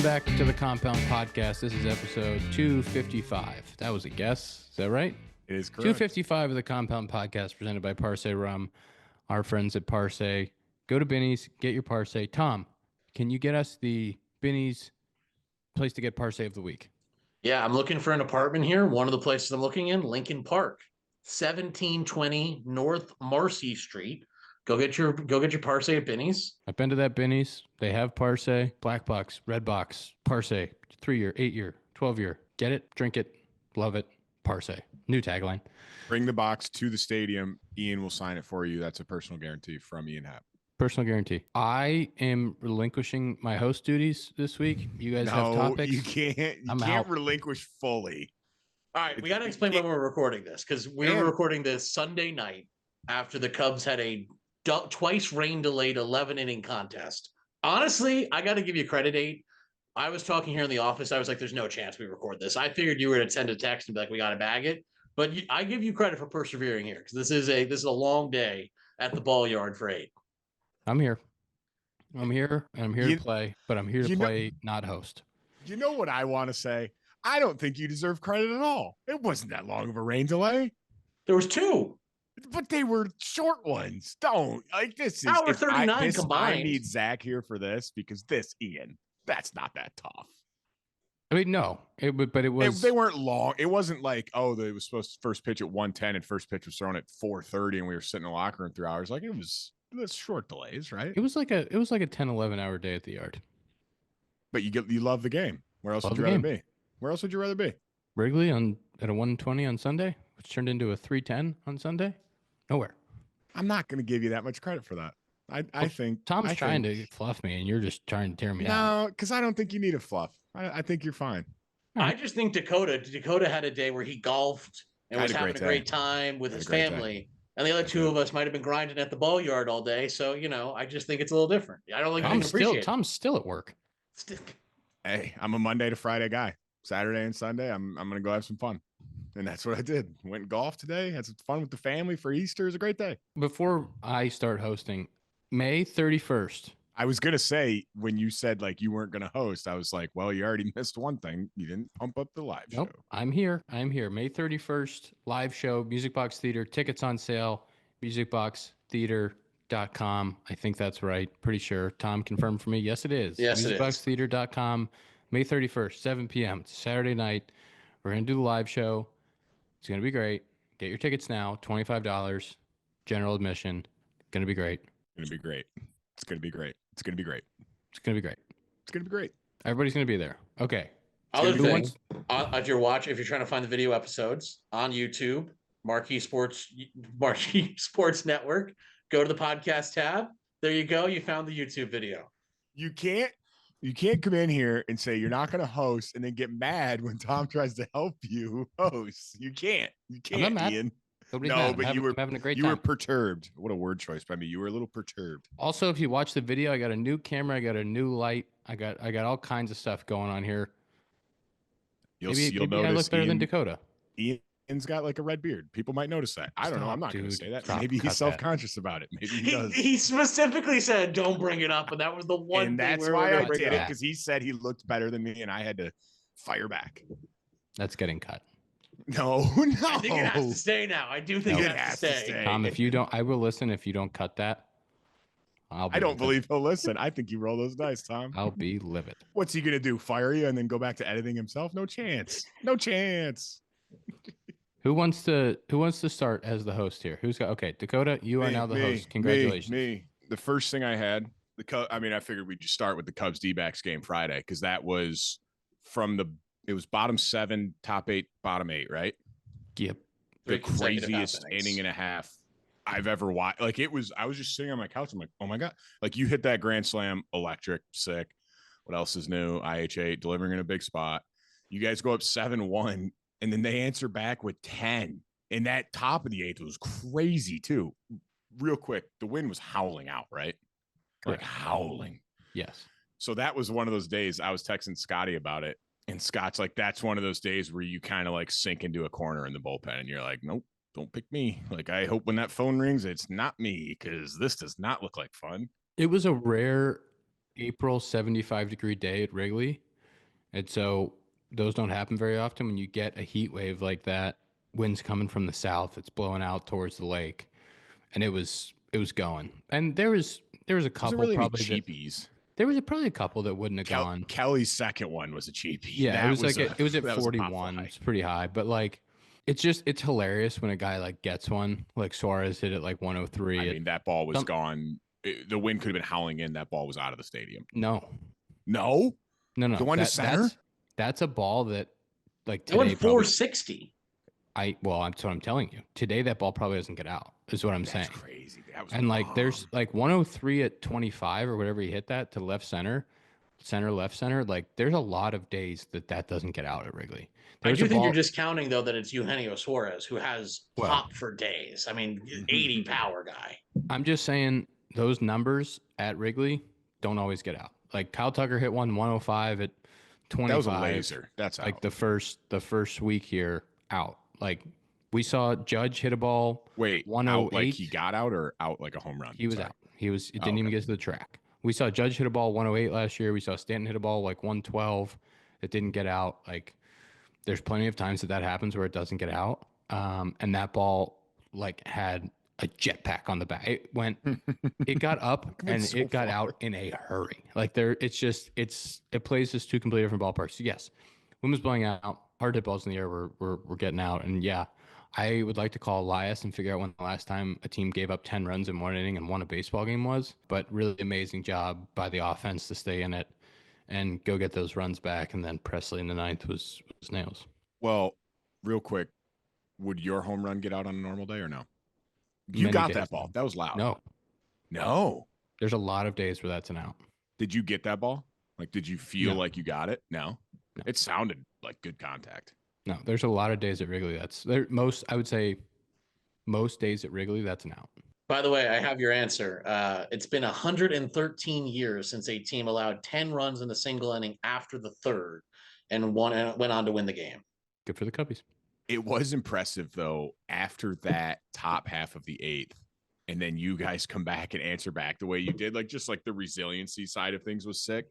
Welcome back to the Compound Podcast. This is episode 255. That was a guess. Is that right? It is correct. 255 of the Compound Podcast presented by Parse Rum, our friends at Parse. Go to Binny's, get your Parse. Tom, can you get us the Binny's place to get Parse of the week? Yeah, I'm looking for an apartment here. One of the places I'm looking in, Lincoln Park, 1720 North Marcy Street. Go get your Parse at Binny's. I've been to that Binny's. They have Parse, black box, red box, Parse, 3-year, 8-year, 12-year. Get it, drink it, love it, Parse. New tagline. Bring the box to the stadium. Ian will sign it for you. That's a personal guarantee from Ian Happ. Personal guarantee. I am relinquishing my host duties this week. You guys have topics? You can't. You can't relinquish fully. All right, we got to explain when we're recording this because we're recording this Sunday night after the Cubs had a twice rain-delayed 11-inning contest. Honestly, I got to give you credit, 8. I was talking here in the office. I was like, there's no chance we record this. I figured you were going to send a text and be like, we got to bag it. But I give you credit for persevering here because this is a long day at the ball yard for 8. I'm here, and I'm here to play, but I'm here to play, not host. You know what I want to say? I don't think you deserve credit at all. It wasn't that long of a rain delay. There was 2. But they were short ones. Don't like this is hour 39 combined. I need Zach here for this because this, Ian, that's not that tough. I mean, no, but it was. They weren't long. It wasn't like, it was supposed to first pitch at 1:10 and first pitch was thrown at 4:30 and we were sitting in the locker room 3 hours. Like that's short delays, right? It was like a 10-11 hour day at the yard. But you love the game. Where else would you rather be? Where else would you rather be? Wrigley at a 120 on Sunday, which turned into a 310 on Sunday. Nowhere. I'm not going to give you that much credit for that. I think Tom's trying to fluff me, and you're just trying to tear me out. No, because I don't think you need a fluff. I think you're fine. I just think Dakota had a day where he golfed and was having a great time with his family. And the other 2 of us might have been grinding at the ball yard all day. So, I just think it's a little different. I don't think Tom's still at work. Hey, I'm a Monday to Friday guy. Saturday and Sunday, I'm going to go have some fun. And that's what I did. Went golf today. Had some fun with the family for Easter. It was a great day. Before I start hosting, May 31st. I was going to say, when you said like you weren't going to host, I was like, well, you already missed one thing. You didn't pump up the live show. I'm here. May 31st, live show, Music Box Theater. Tickets on sale, musicboxtheater.com. I think that's right. Pretty sure. Tom confirmed for me. Yes, it is. Yes, musicboxtheater.com. May 31st, 7 p.m. It's a Saturday night. We're going to do the live show. It's going to be great. Get your tickets now. $25. General admission. Going to be great. It's going to be great. It's going to be great. It's going to be great. It's going to be great. It's going to be gret. Everybody's going to be there. Okay. Other thing, if you're trying to find the video episodes on YouTube, Marquee Sports Network, go to the podcast tab. There you go. You found the YouTube video. You can't come in here and say you're not going to host and then get mad when Tom tries to help you host. You can't. I'm not mad. Ian. Nobody's no, mad. but I'm having a great time. You were perturbed. What a word choice by me. You were a little perturbed. Also, if you watch the video, I got a new camera. I got a new light. I got all kinds of stuff going on here. You'll maybe notice I look better than Dakota. Ian's got like a red beard. People might notice that. I don't know. I'm not going to say that. Maybe he's self-conscious about it. Maybe he does. He specifically said, "Don't bring it up," and that was the one. And that's why I did it, because he said he looked better than me, and I had to fire back. That's getting cut. No. I think it has to stay now. I do think it has to stay. Tom, if you don't, I will listen. If you don't cut that, I don't believe he'll listen. I think you roll those dice, Tom. I'll be livid. What's he going to do? Fire you and then go back to editing himself? No chance. No chance. Who wants to start as the host here? Who's got? Okay, Dakota, you are now the host. Congratulations. Me. The first thing I had, I figured we'd just start with the Cubs D-backs game Friday, because that was it was bottom 7, top 8, bottom 8, right? Yep. The craziest inning and a half I've ever watched. Like, I was just sitting on my couch. I'm like, oh my God. Like, you hit that grand slam, electric, sick. What else is new? IH8, delivering in a big spot. You guys go up 7-1, and then they answer back with 10. And that top of the 8th was crazy too. Real quick, the wind was howling out, right? Like howling. Yes. So that was one of those days I was texting Scotty about it. And Scott's like, that's one of those days where you kind of like sink into a corner in the bullpen and you're like, nope, don't pick me. Like, I hope when that phone rings, it's not me, because this does not look like fun. It was a rare April 75-degree day at Wrigley. And so those don't happen very often. When you get a heat wave like that, winds coming from the south, it's blowing out towards the lake, and it was going. And there was a Wasn't couple really any probably that cheapies. there was probably a couple that wouldn't have gone. Kelly's second one was a cheapie. Yeah, it was like it was at that was a pop 41. fly. It's pretty high, but like it's hilarious when a guy like gets one. Like Suarez hit it like 103. I mean, that ball was gone. The wind could have been howling in. That ball was out of the stadium. No, no. The one to center. That's a ball that like today. It went 460. That's what I'm telling you. Today that ball probably doesn't get out. Is what I'm saying. That's crazy. That was there's like 103 at 25 or whatever he hit that to left center, left center. Like there's a lot of days that doesn't get out at Wrigley. I do think you're discounting though that it's Eugenio Suarez who has pop for days. I mean, 80 power guy. I'm just saying those numbers at Wrigley don't always get out. Like Kyle Tucker hit 105 at 25. That was a laser. That's out. Like the first week here out. Like we saw Judge hit a ball. Wait, 108. Out like he got out or out like a home run? He was out. It didn't even get to the track. We saw Judge hit a ball 108 last year. We saw Stanton hit a ball like 112. It didn't get out. Like there's plenty of times that happens where it doesn't get out. And that ball like had a jetpack on the back. It got up and it got out in a hurry. Like it plays as two completely different ballparks. So yes, wind was blowing out. Hard hit balls in the air were getting out. And yeah, I would like to call Elias and figure out when the last time a team gave up 10 runs in one inning and won a baseball game was. But really amazing job by the offense to stay in it and go get those runs back. And then Presley in the ninth was nails. Well, real quick, would your home run get out on a normal day or no? You got that ball. That was loud. No. There's a lot of days where that's an out. Did you get that ball? Like, did you feel like you got it? No. It sounded like good contact. No, there's a lot of days at Wrigley. I would say most days at Wrigley, that's an out. By the way, I have your answer. It's been 113 years since a team allowed 10 runs in a single inning after the third and went on to win the game. Good for the Cubbies. It was impressive, though, after that top half of the eighth, and then you guys come back and answer back the way you did. Like, just like the resiliency side of things was sick.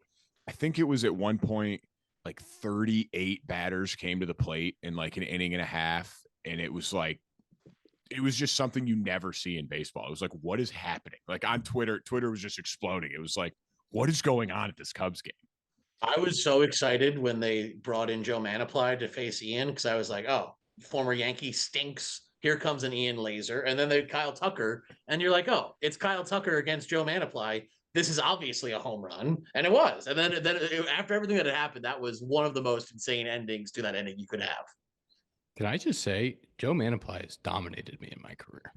I think it was at one point, like 38 batters came to the plate in like an inning and a half. And it was just something you never see in baseball. It was like, what is happening? Like on Twitter was just exploding. It was like, what is going on at this Cubs game? I was so excited when they brought in Joe Manaply to face Ian because I was like, oh, former Yankee stinks. Here comes an Ian laser. And then they Kyle Tucker. And you're like, oh, it's Kyle Tucker against Joe Manaply. This is obviously a home run. And it was. And then after everything that had happened, that was one of the most insane endings to that inning you could have. Can I just say, Joe Manaply has dominated me in my career.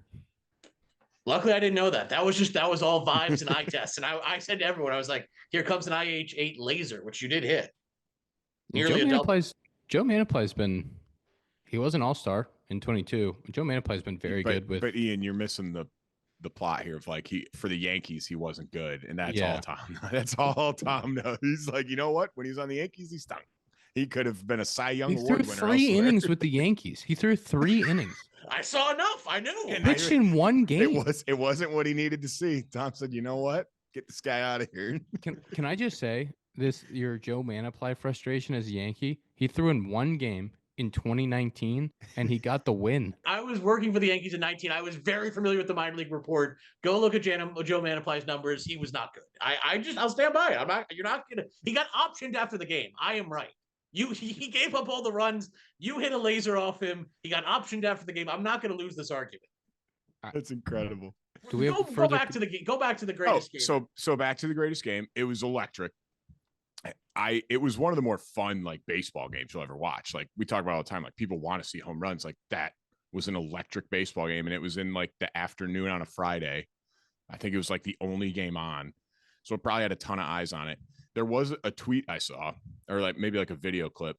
Luckily, I didn't know that. That was all vibes and eye tests. And I said to everyone, I was like, here comes an IH-8 laser, which you did hit. Joe Manaply's been, he was an all-star in 22. Joe Manaply's been very good with. But Ian, you're missing the plot here of like for the Yankees, he wasn't good. And that's all Tom. That's all Tom knows. He's like, you know what? When he was on the Yankees, he stunk. He could have been a Cy Young Award winner. He threw 3 innings with the Yankees. He threw 3 innings. I saw enough. I knew. Pitched in one game. It wasn't what he needed to see. Tom said, you know what? Get this guy out of here. Can I just say your Joe Manaply frustration as a Yankee? He threw in one game in 2019 and he got the win. I was working for the Yankees in 19. I was very familiar with the minor league report. Go look at Joe Manaply's numbers. He was not good. I'll stand by it. You're not gonna. He got optioned after the game. I am right. He gave up all the runs. You hit a laser off him. He got optioned after the game. I'm not going to lose this argument. That's incredible. Do we go back to the game? Go back to the greatest game. So back to the greatest game. It was electric. It was one of the more fun like baseball games you'll ever watch. Like we talk about all the time. Like people want to see home runs. Like that was an electric baseball game, and it was in like the afternoon on a Friday. I think it was like the only game on, so it probably had a ton of eyes on it. There was a tweet I saw, or like maybe like a video clip.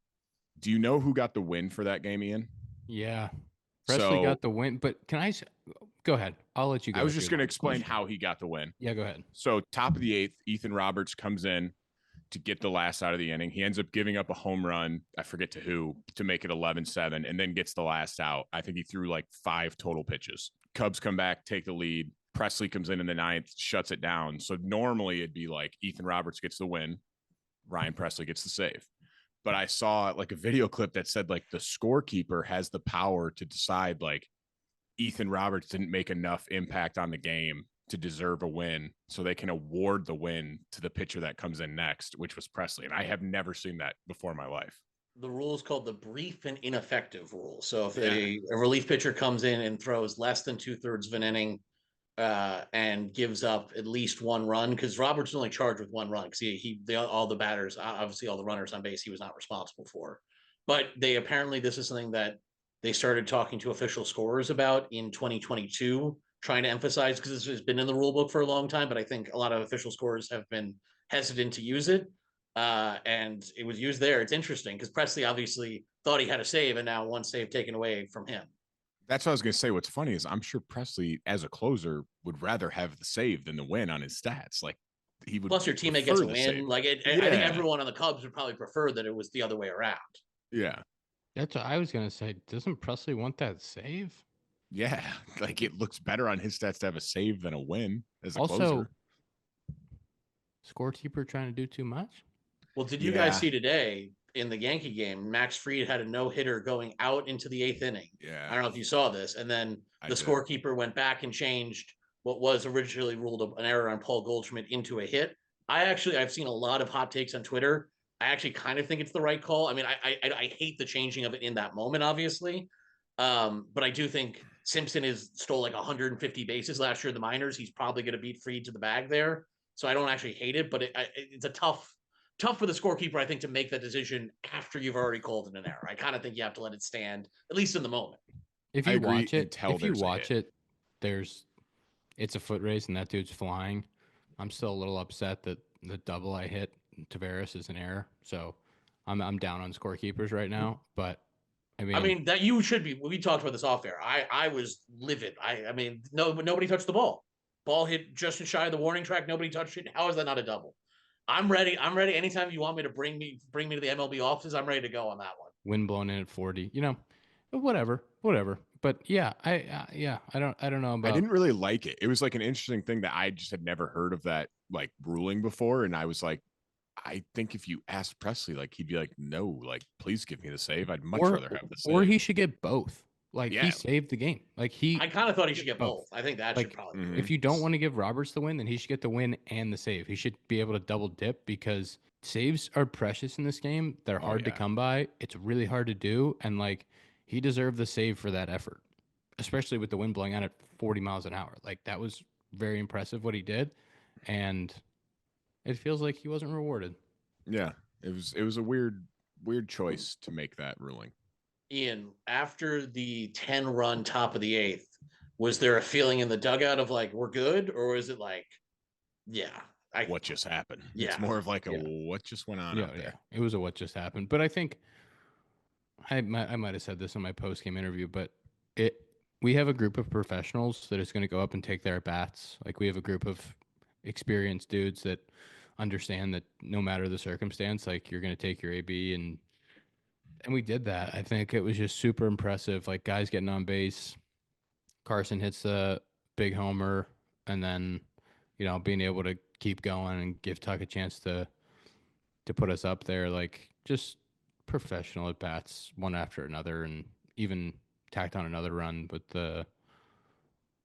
Do you know who got the win for that game, Ian? Yeah. Presley got the win, but can I go ahead? I'll let you go. I was just going to explain how he got the win. Yeah, go ahead. So top of the 8th, Ethan Roberts comes in to get the last out of the inning. He ends up giving up a home run. I forget to who to make it 11-7 and then gets the last out. I think he threw like 5 total pitches. Cubs come back, take the lead. Presley comes in the 9th, shuts it down. So normally it'd be like Ethan Roberts gets the win. Ryan Presley gets the save. but I saw like a video clip that said like the scorekeeper has the power to decide like Ethan Roberts didn't make enough impact on the game to deserve a win, so they can award the win to the pitcher that comes in next, which was Presley. And I have never seen that before in my life. The rule is called the brief and ineffective rule. So if a relief pitcher comes in and throws less than 2/3 of an inning and gives up at least one run, because Roberts only charged with one run because all the batters, obviously all the runners on base, he was not responsible for. But they apparently, this is something that they started talking to official scorers about in 2022, trying to emphasize, because this has been in the rule book for a long time, but I think a lot of official scorers have been hesitant to use it. And it was used there. It's interesting because Presley obviously thought he had a save, and now one save taken away from him. That's what I was going to say. What's funny is I'm sure Presley, as a closer, would rather have the save than the win on his stats. Like he would. Plus, your teammate gets a win. Save. Like I think everyone on the Cubs would probably prefer that it was the other way around. Yeah, that's what I was going to say. Doesn't Presley want that save? Yeah, like it looks better on his stats to have a save than a win as a also, closer. Scorekeeper trying to do too much. Well, did you guys see today in the Yankee game, Max Fried had a no-hitter going out into the 8th inning. Yeah. I don't know if you saw this. And then the scorekeeper went back and changed what was originally ruled an error on Paul Goldschmidt into a hit. I've seen a lot of hot takes on Twitter. I actually kind of think it's the right call. I mean, I hate the changing of it in that moment, obviously. But I do think Simpson stole like 150 bases last year in the minors. He's probably going to beat Fried to the bag there. So I don't actually hate it, but it's a tough for the scorekeeper, I think, to make that decision after you've already called it an error. I kind of think you have to let it stand, at least in the moment. If you watch it, it's a foot race and that dude's flying. I'm still a little upset that the double I hit Tavares is an error. So I'm down on scorekeepers right now. But I mean that you should be. We talked about this off air. I was livid. Nobody touched the ball. Ball hit just shy of the warning track. Nobody touched it. How is that not a double? I'm ready. Anytime you want me to bring me to the MLB offices, I'm ready to go on that one. Wind blowing in at 40. Whatever. But yeah, I don't know about. I didn't really like it. It was like an interesting thing that I just had never heard of that like ruling before, and I was like, I think if you asked Presley, like he'd be like, no, like please give me the save. I'd much rather have the save. Or he should get both. Like he saved the game. I kind of thought he should get both. I think that should probably. If you don't want to give Roberts the win, then he should get the win and the save. He should be able to double dip because saves are precious in this game. They're hard to come by. It's really hard to do, and like he deserved the save for that effort, especially with the wind blowing out at 40 miles an hour. Like that was very impressive what he did, and it feels like he wasn't rewarded. Yeah, it was a weird choice to make that ruling. Ian, after the 10-run top of the 8th, was there a feeling in the dugout of like we're good, or was it like, what just happened? Yeah, it's more of like a what just went on out there. It was a what just happened. But I think I might have said this in my post-game interview, but we have a group of professionals that is going to go up and take their bats. Like we have a group of experienced dudes that understand that no matter the circumstance, like you're going to take your AB and we did that. I think it was just super impressive. Like guys getting on base, Carson hits the big homer, and then being able to keep going and give Tuck a chance to put us up there. Like just professional at bats, one after another, and even tacked on another run with the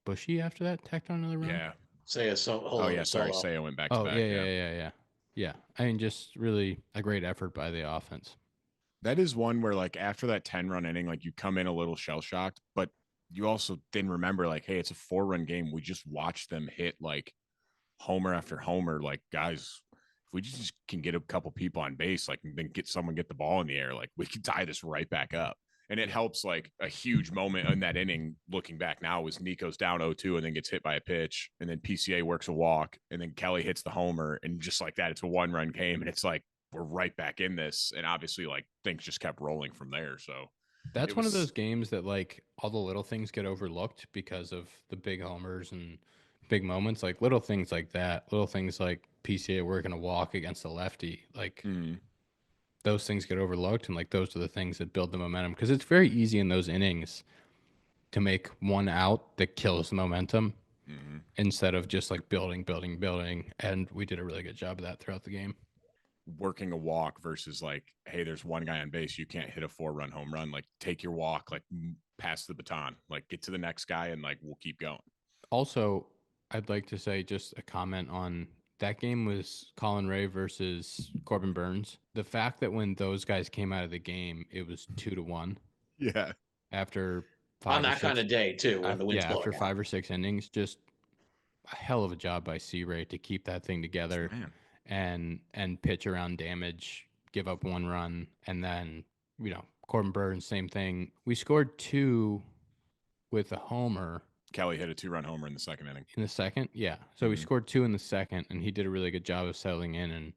Bushy after that. Tacked on another run. Yeah. Seiya went back to back. Yeah. I mean, just really a great effort by the offense. That is one where like after that 10-run inning, like you come in a little shell shocked, but you also didn't remember like, hey, it's a 4-run game. We just watched them hit like homer after homer. Like guys, if we just can get a couple people on base, like then get the ball in the air, like we can tie this right back up. And it helps like a huge moment in that inning. Looking back now was Nico's down 0-2 and then gets hit by a pitch, and then PCA works a walk, and then Kelly hits the homer, and just like that, it's a 1-run game, and it's like we're right back in this. And obviously, like things just kept rolling from there. So that's one of those games that like all the little things get overlooked because of the big homers and big moments. Like little things like that, little things like PCA working a walk against a lefty, like. Those things get overlooked, and like those are the things that build the momentum, because it's very easy in those innings to make one out that kills the momentum instead of just like building. And we did a really good job of that throughout the game. working a walk versus like, hey, there's one guy on base, you can't hit a 4-run home run. Like, take your walk, like pass the baton, like get to the next guy, and like we'll keep going. Also, I'd like to say just a comment on that game was Colin Ray versus Corbin Burns. The fact that when those guys came out of the game, it was 2-1 Yeah. after on five or that kind six. of day too, when the wind's blowing After out. 5 or 6 innings, just a hell of a job by C Ray to keep that thing together and pitch around damage, give up 1 run, and then Corbin Burns, same thing. We scored 2 with a homer. Kelly hit a 2-run homer in the second inning. In the second, yeah. So we scored 2 in the second, and he did a really good job of settling in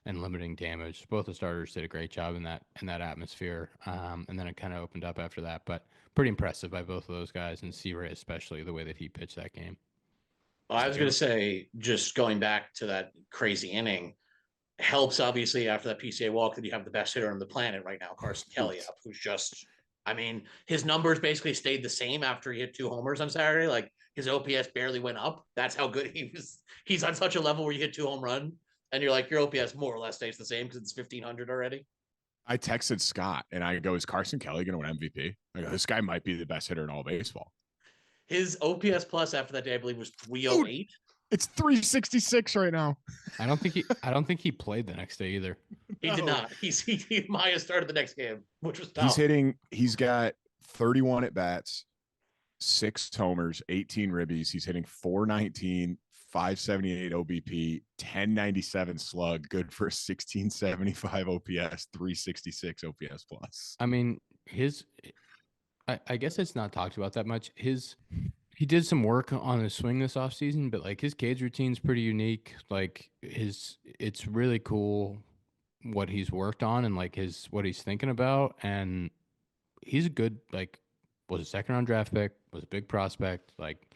and limiting damage. Both the starters did a great job in that atmosphere, and then it kind of opened up after that. But pretty impressive by both of those guys, and C-Ray especially, the way that he pitched that game. Well, I was going to say, just going back to that crazy inning, helps obviously after that PCA walk that you have the best hitter on the planet right now, Carson Kelly, up, who's just, I mean, his numbers basically stayed the same after he hit 2 homers on Saturday. Like his OPS barely went up. That's how good he was. He's on such a level where you hit 2 home run and you're like, your OPS more or less stays the same because it's 1,500 already. I texted Scott and I go, is Carson Kelly going to win MVP? I go, this guy might be the best hitter in all baseball. His OPS plus after that day, I believe, was 308. It's 366 right now. I don't think he played the next day either. He did not. He Maya started the next game, which was tough. He's got 31 at bats, 6 homers, 18 ribbies. He's hitting 419, 578 OBP, 1097 slug, good for 1675 OPS, 366 OPS plus. I mean, I guess it's not talked about that much. He did some work on his swing this offseason, but like his cage routine's pretty unique. Like it's really cool what he's worked on and like what he's thinking about. And he's a good, like, was a 2nd-round draft pick, was a big prospect, like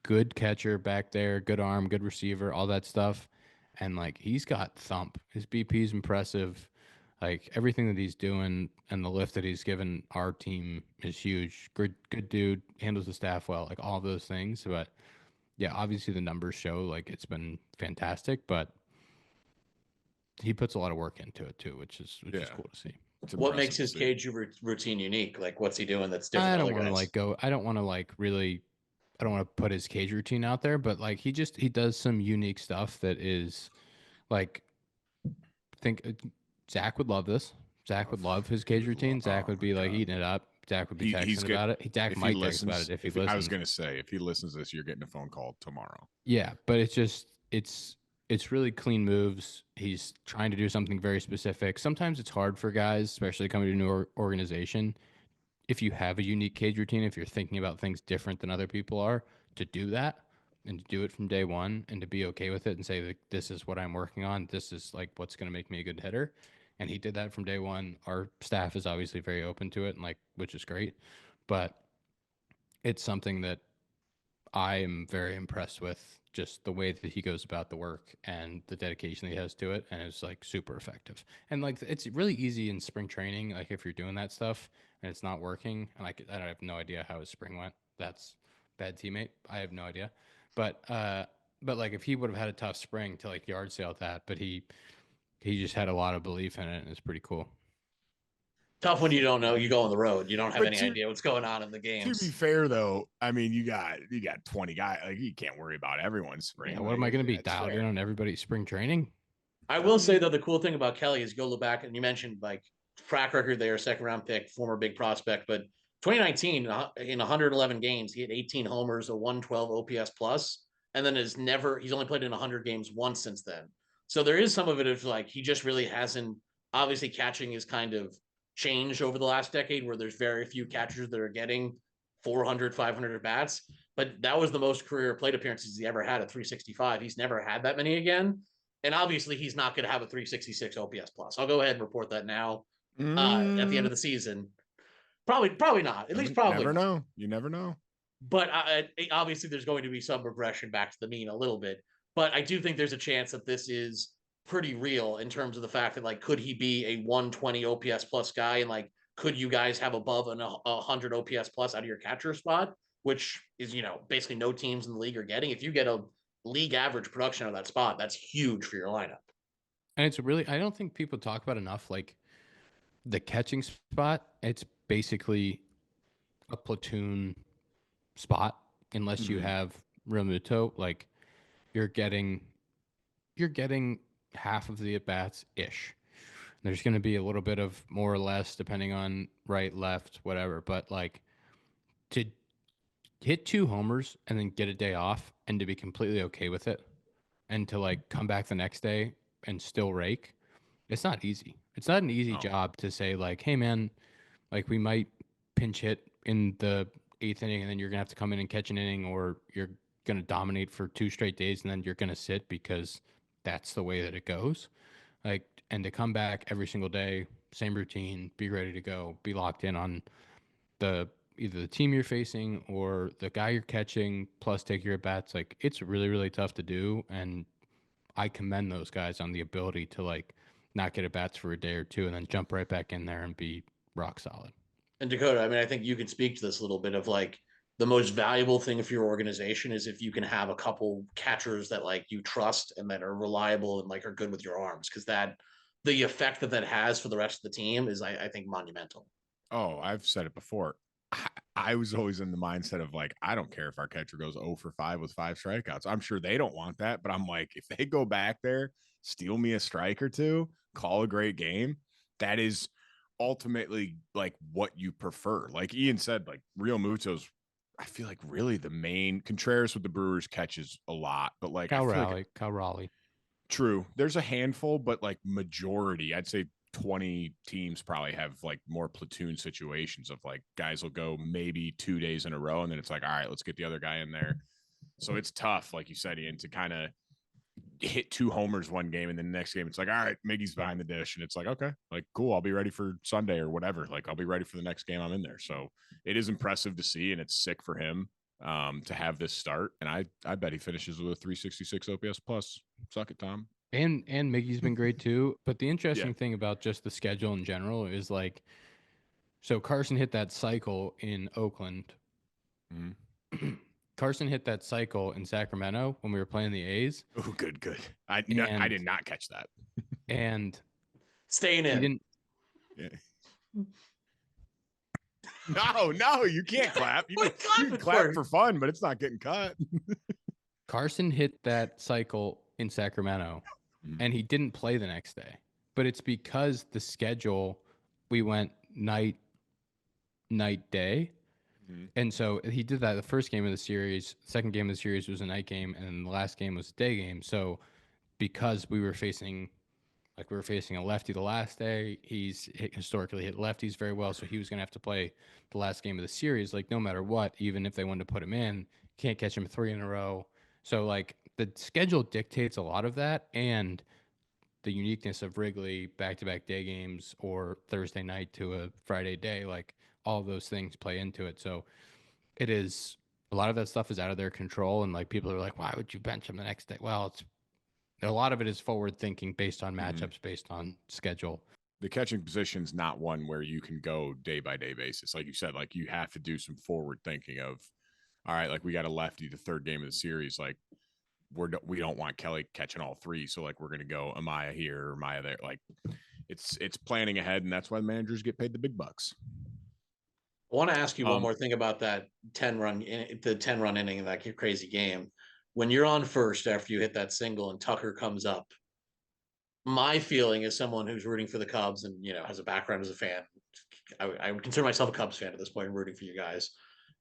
good catcher back there, good arm, good receiver, all that stuff. And like he's got thump. His BP is impressive. Like everything that he's doing and the lift that he's given our team is huge. Good dude, handles the staff well, like all those things. But yeah, obviously the numbers show like it's been fantastic, but he puts a lot of work into it too, which is cool to see. What makes his cage routine unique? Like what's he doing that's different? I don't want to put his cage routine out there, but like he does some unique stuff that is like, Zach would love this. Zach would love his cage routine. Zach would be like eating it up. Zach would be texting about it. Zach might text about it if he listens. I was going to say, if he listens to this, you're getting a phone call tomorrow. Yeah, but it's really clean moves. He's trying to do something very specific. Sometimes it's hard for guys, especially coming to a new organization, if you have a unique cage routine, if you're thinking about things different than other people are, to do that and to do it from day one and to be okay with it and say, like, this is what I'm working on. This is like what's going to make me a good hitter. And he did that from day one. Our staff is obviously very open to it, and like, which is great. But it's something that I am very impressed with, just the way that he goes about the work and the dedication he has to it. And it's like super effective. And like, it's really easy in spring training. Like if you're doing that stuff and it's not working, and I have no idea how his spring went. That's bad teammate. I have no idea. But like if he would have had a tough spring to like yard sale that, but he just had a lot of belief in it, and it's pretty cool. Tough when you don't know. You go on the road. You don't have any idea what's going on in the games. To be fair, though, I mean, you got 20 guys. Like you can't worry about everyone's spring. Yeah, what am I going to be dialed in on everybody's spring training? I will say though, the cool thing about Kelly is go look back, and you mentioned like track record there, 2nd-round pick, former big prospect, but 2019 in 111 games, he had 18 homers, a 112 OPS plus, and then he's only played in 100 games once since then. So there is some of it of like he just really hasn't, obviously catching is kind of changed over the last decade where there's very few catchers that are getting 400, 500 bats, but that was the most career plate appearances he ever had at 365. He's never had that many again. And obviously he's not going to have a 366 OPS plus. I'll go ahead and report that now at the end of the season. Probably not. At least probably. You never know. But obviously there's going to be some regression back to the mean a little bit. But I do think there's a chance that this is pretty real in terms of the fact that, like, could he be a 120 OPS plus guy? And, like, could you guys have above 100 OPS plus out of your catcher spot, which is, basically no teams in the league are getting. If you get a league average production of that spot, that's huge for your lineup. And it's really, I don't think people talk about enough, like the catching spot. It's basically a platoon spot, unless you Mm-hmm. have Real Muto. Like you're getting, you're getting half of the at bats ish. There's going to be a little bit of more or less depending on right, left, whatever. But like to hit 2 homers and then get a day off and to be completely okay with it and to like come back the next day and still rake, it's not easy. It's not an easy Oh, job to say like, hey man, like we might pinch hit in the 8th inning and then you're gonna have to come in and catch an inning, or you're gonna dominate for 2 straight days and then you're gonna sit because that's the way that it goes. Like, and to come back every single day, same routine, be ready to go, be locked in on the either the team you're facing or the guy you're catching, plus take your at bats. Like it's really, really tough to do. And I commend those guys on the ability to like not get at bats for a day or two and then jump right back in there and be rock solid. And Dakota, I mean, I think you can speak to this a little bit of like the most valuable thing for your organization is if you can have a couple catchers that like you trust and that are reliable and like are good with your arms, because that the effect that that has for the rest of the team is, I think, monumental. oh, I've said it before. I was always in the mindset of like, I don't care if our catcher goes 0 for 5 with 5 strikeouts. I'm sure they don't want that, but I'm like, if they go back there, steal me a strike or two, call a great game, that is ultimately like what you prefer. Like Ian said, like Real Muto's, I feel like really the main Contreras with the Brewers catches a lot, but like I feel like Cal Raleigh. true. There's a handful, but like majority, I'd say 20 teams probably have like more platoon situations of like guys will go maybe 2 days in a row and then it's like, all right, let's get the other guy in there. So it's tough, like you said, Ian, to kind of hit 2 homers one game and then the next game it's like, all right, Miggy's behind the dish. And it's like, okay, like cool, I'll be ready for Sunday or whatever. Like I'll be ready for the next game I'm in there. So it is impressive to see, and it's sick for him to have this start. And I bet he finishes with a 366 OPS plus. Suck it, Tom. And Miggy's been great too. But the Yeah. interesting thing about just the schedule in general is like, so Carson hit that cycle in Oakland. Mm-hmm. Carson hit that cycle in Sacramento when we were playing the A's. Oh, good. I And did not catch that. and Staying he in. didn't. Yeah. No, you can't clap. You can clap for fun, but it's not getting cut. Carson hit that cycle in Sacramento, and he didn't play the next day. But it's because the schedule, we went night, day. Mm-hmm. And so he did that the first game of the series. Second game of the series was a night game, and then the last game was a day game. So because we were facing a lefty the last day, historically hit lefties very well. So he was going to have to play the last game of the series, like no matter what, even if they wanted to put him in, can't catch him 3 in a row. So like the schedule dictates a lot of that, and the uniqueness of Wrigley back-to-back day games or Thursday night to a Friday day, like all of those things play into it. So it is, a lot of that stuff is out of their control, and like people are like, why would you bench him the next day? Well, it's a lot of it is forward thinking based on matchups, based on schedule. The catching position's not one where you can go day by day basis. Like you said, like you have to do some forward thinking of, all right, like we got a lefty the third game of the series. Like we don't want Kelly catching all 3. So like we're going to go Amaya here or Amaya there. Like it's planning ahead, and that's why the managers get paid the big bucks. I want to ask you one more thing about that 10-run inning in that crazy game. When you're on first after you hit that single and Tucker comes up, my feeling as someone who's rooting for the Cubs and has a background as a fan, I would consider myself a Cubs fan at this point, rooting for you guys,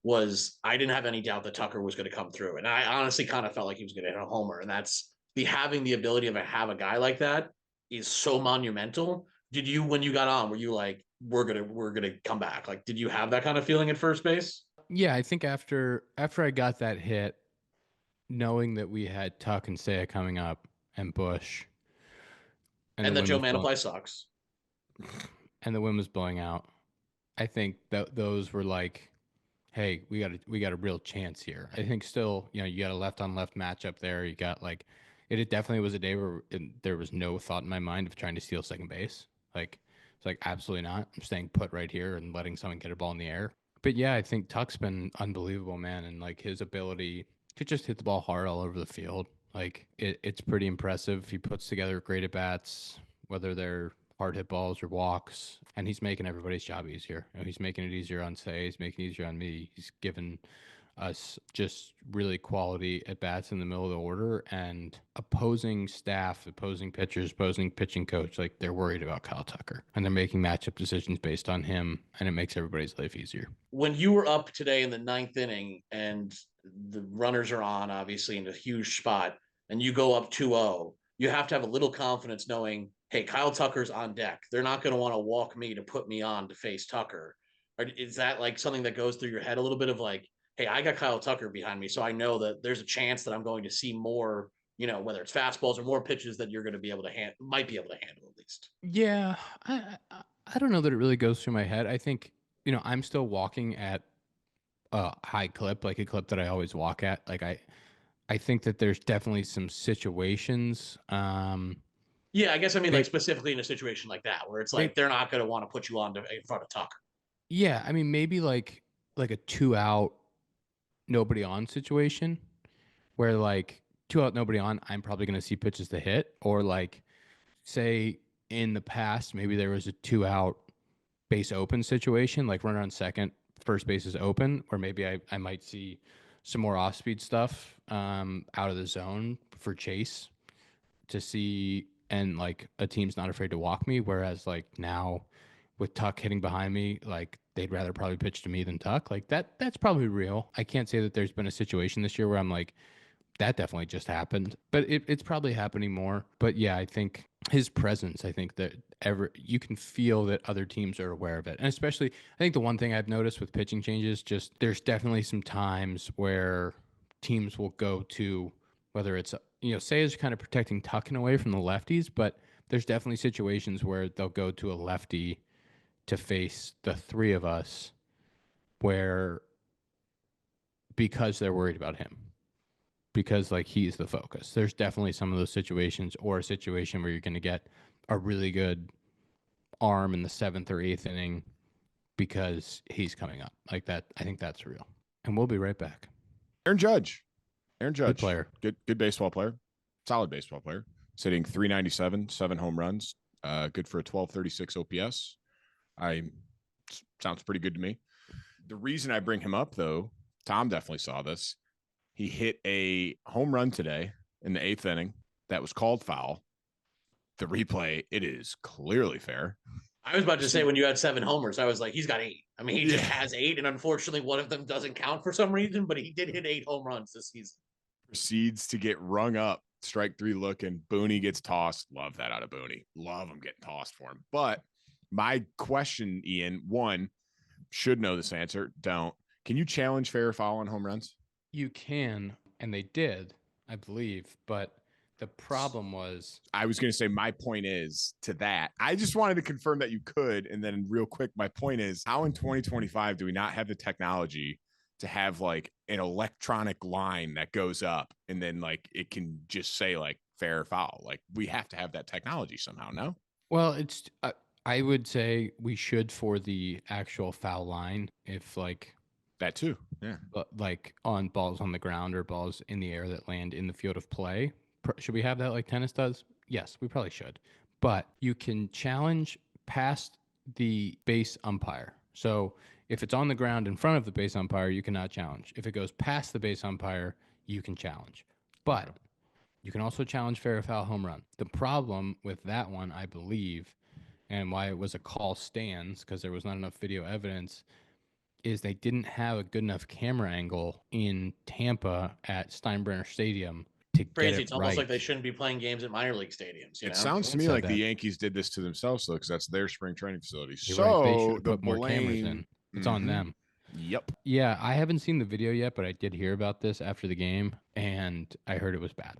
was I didn't have any doubt that Tucker was going to come through, and I honestly kind of felt like he was going to hit a homer. And that's having the ability to have a guy like that is so monumental. Did you, when you got on, were you like, we're gonna come back? Like, did you have that kind of feeling at first base? Yeah, I think after I got that hit, knowing that we had Tuck and Seiya coming up and Bush, and that Joe Manaply sucks, and the wind was blowing out, I think that those were like, hey, we got a real chance here. I think still, you got a left on left matchup there. You got like, it definitely was a day where there was no thought in my mind of trying to steal second base. Like, it's like, absolutely not. I'm staying put right here and letting someone get a ball in the air. But yeah, I think Tuck's been unbelievable, man. And like his ability to just hit the ball hard all over the field. Like it's pretty impressive. He puts together great at bats, whether they're hard hit balls or walks, and he's making everybody's job easier. He's making it easier on Say. He's making it easier on me. He's given us just really quality at bats in the middle of the order, and opposing staff, opposing pitchers, opposing pitching coach, like they're worried about Kyle Tucker and they're making matchup decisions based on him, and it makes everybody's life easier. When you were up today in the 9th inning and the runners are on, obviously, in a huge spot, and you go up 2-0, you have to have a little confidence knowing, hey, Kyle Tucker's on deck. They're not going to want to walk me to put me on to face Tucker. Or is that like something that goes through your head a little bit of like, hey, I got Kyle Tucker behind me, so I know that there's a chance that I'm going to see more, whether it's fastballs or more pitches that you're going to be able to might be able to handle at least. Yeah, I don't know that it really goes through my head. I think, I'm still walking at a high clip, like a clip that I always walk at. Like I think that there's definitely some situations. Yeah, I guess I mean like specifically in a situation like that where it's like they're not going to want to put you on in front of Tucker. Yeah, I mean maybe like a 2 out, nobody on situation where like 2 out, nobody on, I'm probably going to see pitches to hit, or like say in the past maybe there was a 2 out base open situation, like runner on second, first base is open, or maybe I might see some more off speed stuff out of the zone for chase to see, and like a team's not afraid to walk me. Whereas like now with Tuck hitting behind me, like they'd rather probably pitch to me than Tuck. Like that's probably real. I can't say that there's been a situation this year where I'm like, that definitely just happened, but it's probably happening more. But yeah, I think his presence, I think that you can feel that other teams are aware of it. And especially, I think the one thing I've noticed with pitching changes, just there's definitely some times where teams will go to, whether it's, Say is kind of protecting Tucking away from the lefties, but there's definitely situations where they'll go to a lefty to face the three of us, where because they're worried about him, because like he's the focus. There's definitely some of those situations, or a situation where you're going to get a really good arm in the 7th or 8th inning because he's coming up like that. I think that's real. And we'll be right back. Aaron Judge, Good player, good baseball player, solid baseball player, sitting 397, 7 home runs, good for a 1236 OPS. Sounds pretty good to me. The reason I bring him up, though, Tom definitely saw this. He hit a home run today in the 8th inning that was called foul. The replay, it is clearly fair. I was about to say when you had 7 homers, I was like, he's got 8. I mean, he just has 8, and unfortunately, one of them doesn't count for some reason, but he did hit 8 home runs this season. Proceeds to get rung up, strike 3 looking. Booney gets tossed. Love that out of Booney. Love him getting tossed for him. But my question, Ian, one, should know this answer. Don't. Can you challenge fair or foul on home runs? You can, and they did, I believe, but the problem was, I was going to say, my point is to that. I just wanted to confirm that you could. And then real quick, my point is, how in 2025 do we not have the technology to have like an electronic line that goes up and then like it can just say like fair or foul? Like we have to have that technology somehow. No? well, it's, I would say we should for the actual foul line, if like That too. Yeah. like on balls on the ground or balls in the air that land in the field of play. Should we have that like tennis does? Yes, we probably should. But you can challenge past the base umpire. So if it's on the ground in front of the base umpire, you cannot challenge. If it goes past the base umpire, you can challenge. But you can also challenge fair or foul home run. The problem with that one, I believe, and why it was a call stands, because there was not enough video evidence, is they didn't have a good enough camera angle in Tampa at Steinbrenner Stadium to Crazy. get it It's almost right. like they shouldn't be playing games at minor league stadiums. It sounds to me like the Yankees did this to themselves, though, because that's their spring training facility. You're so right. They should put more cameras in. It's on them. Yep. Yeah, I haven't seen the video yet, but I did hear about this after the game, and I heard it was bad.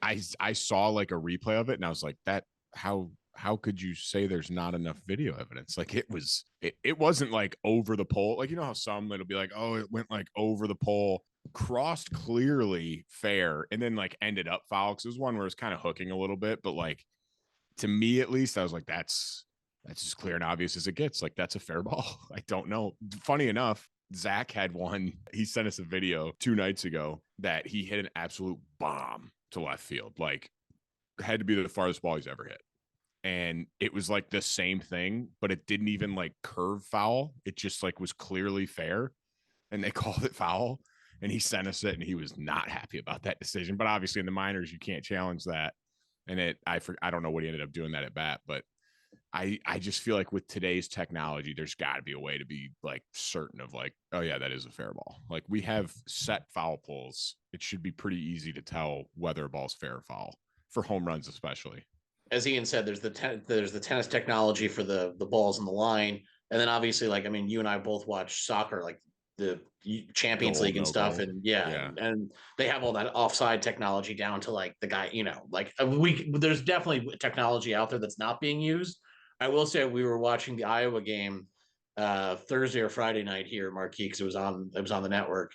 I saw like a replay of it, and I was like, that how could you say there's not enough video evidence? Like it wasn't like over the pole. Like, you know how some it'll be like, oh, it went like over the pole, crossed clearly fair, and then like ended up foul. Cause it was one where it was kind of hooking a little bit, but like to me at least, I was like, that's as clear and obvious as it gets. Like that's a fair ball. I don't know. Funny enough, Zach had one. He sent us a video 2 nights ago that he hit an absolute bomb to left field. Like, had to be the farthest ball he's ever hit. And it was like the same thing, but it didn't even like curve foul. It just like was clearly fair. And they called it foul. And he sent us it, and he was not happy about that decision. But obviously in the minors, you can't challenge that. And I don't know what he ended up doing that at bat, but I just feel like with today's technology, there's got to be a way to be like certain of like, oh yeah, that is a fair ball. Like, we have set foul poles. It should be pretty easy to tell whether a ball's fair or foul for home runs, especially. As Ian said, there's the tennis technology for the balls in the line, and then obviously, like, I mean, you and I both watch soccer, like the Champions League and stuff, and and they have all that offside technology down to like the guy, like there's definitely technology out there that's not being used. I will say we were watching the Iowa game Thursday or Friday night here, Marquee, because it was on the network,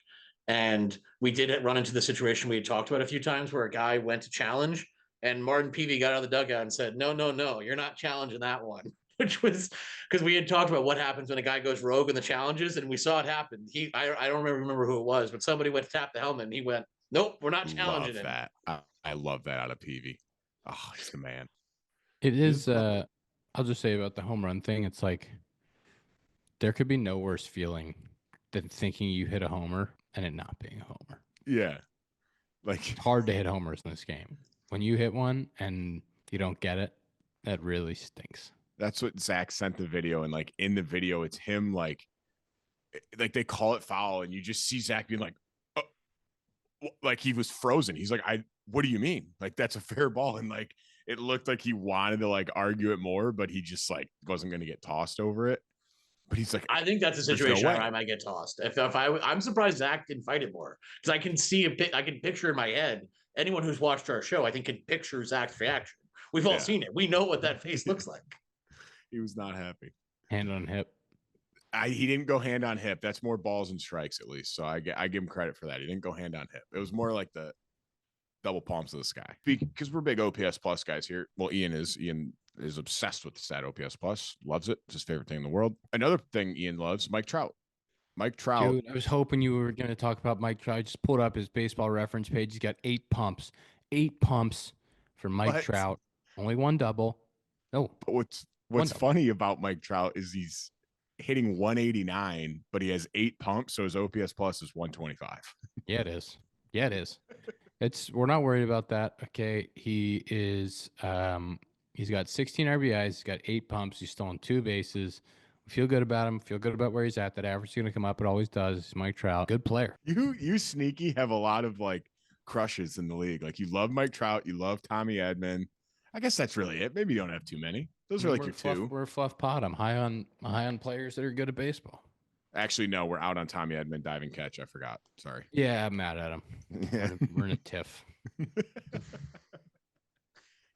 and we did run into the situation we had talked about a few times where a guy went to challenge. And Martin Peavy got out of the dugout and said, no, you're not challenging that one, which was because we had talked about what happens when a guy goes rogue in the challenges, and we saw it happen. I don't remember who it was, but somebody went to tap the helmet, and he went, nope, we're not challenging him. I love that out of Peavy. Oh, he's the man. It is, I'll just say about the home run thing, it's like there could be no worse feeling than thinking you hit a homer and it not being a homer. Yeah. Like, it's hard to hit homers in this game. When you hit one and you don't get it, that really stinks. That's what Zach sent the video. And like in the video, it's him like they call it foul. And you just see Zach being like, oh, like he was frozen. He's like, what do you mean? Like, that's a fair ball. And like, it looked like he wanted to like argue it more, but he just like wasn't going to get tossed over it. But he's like, I think that's a situation where I might get tossed. I'm surprised Zach didn't fight it more, because I can I can picture in my head. Anyone who's watched our show, I think, can picture Zach's reaction. We've all seen it. We know what that face looks like. He was not happy. Hand on hip. He didn't go hand on hip. That's more balls and strikes, at least. So I give him credit for that. He didn't go hand on hip. It was more like the double palms of the sky, because we're big OPS plus guys here. Well, Ian is obsessed with the stat OPS plus, loves it. It's his favorite thing in the world. Another thing Ian loves, Mike Trout. Dude, I was hoping you were going to talk about Mike Trout. I just pulled up his baseball reference page. He's got 8 pumps. 8 pumps for Mike Trout. Only 1 double. No. But what's funny about Mike Trout is he's hitting 189, but he has 8 pumps, so his OPS plus is 125. Yeah, it is. We're not worried about that. Okay. He is he's got 16 RBIs, he's got 8 pumps, he's stolen 2 bases. We feel good about him, feel good about where he's at. That average is gonna come up. It always does. It's Mike Trout. Good player. You sneaky have a lot of like crushes in the league. Like, you love Mike Trout, you love Tommy Edman. I guess that's really it. Maybe you don't have too many. Those are like your 2. We're a fluff pot. I'm high on players that are good at baseball. Actually, no, we're out on Tommy Edman diving catch. I forgot. Sorry. Yeah, I'm mad at him. Yeah. We're in a tiff.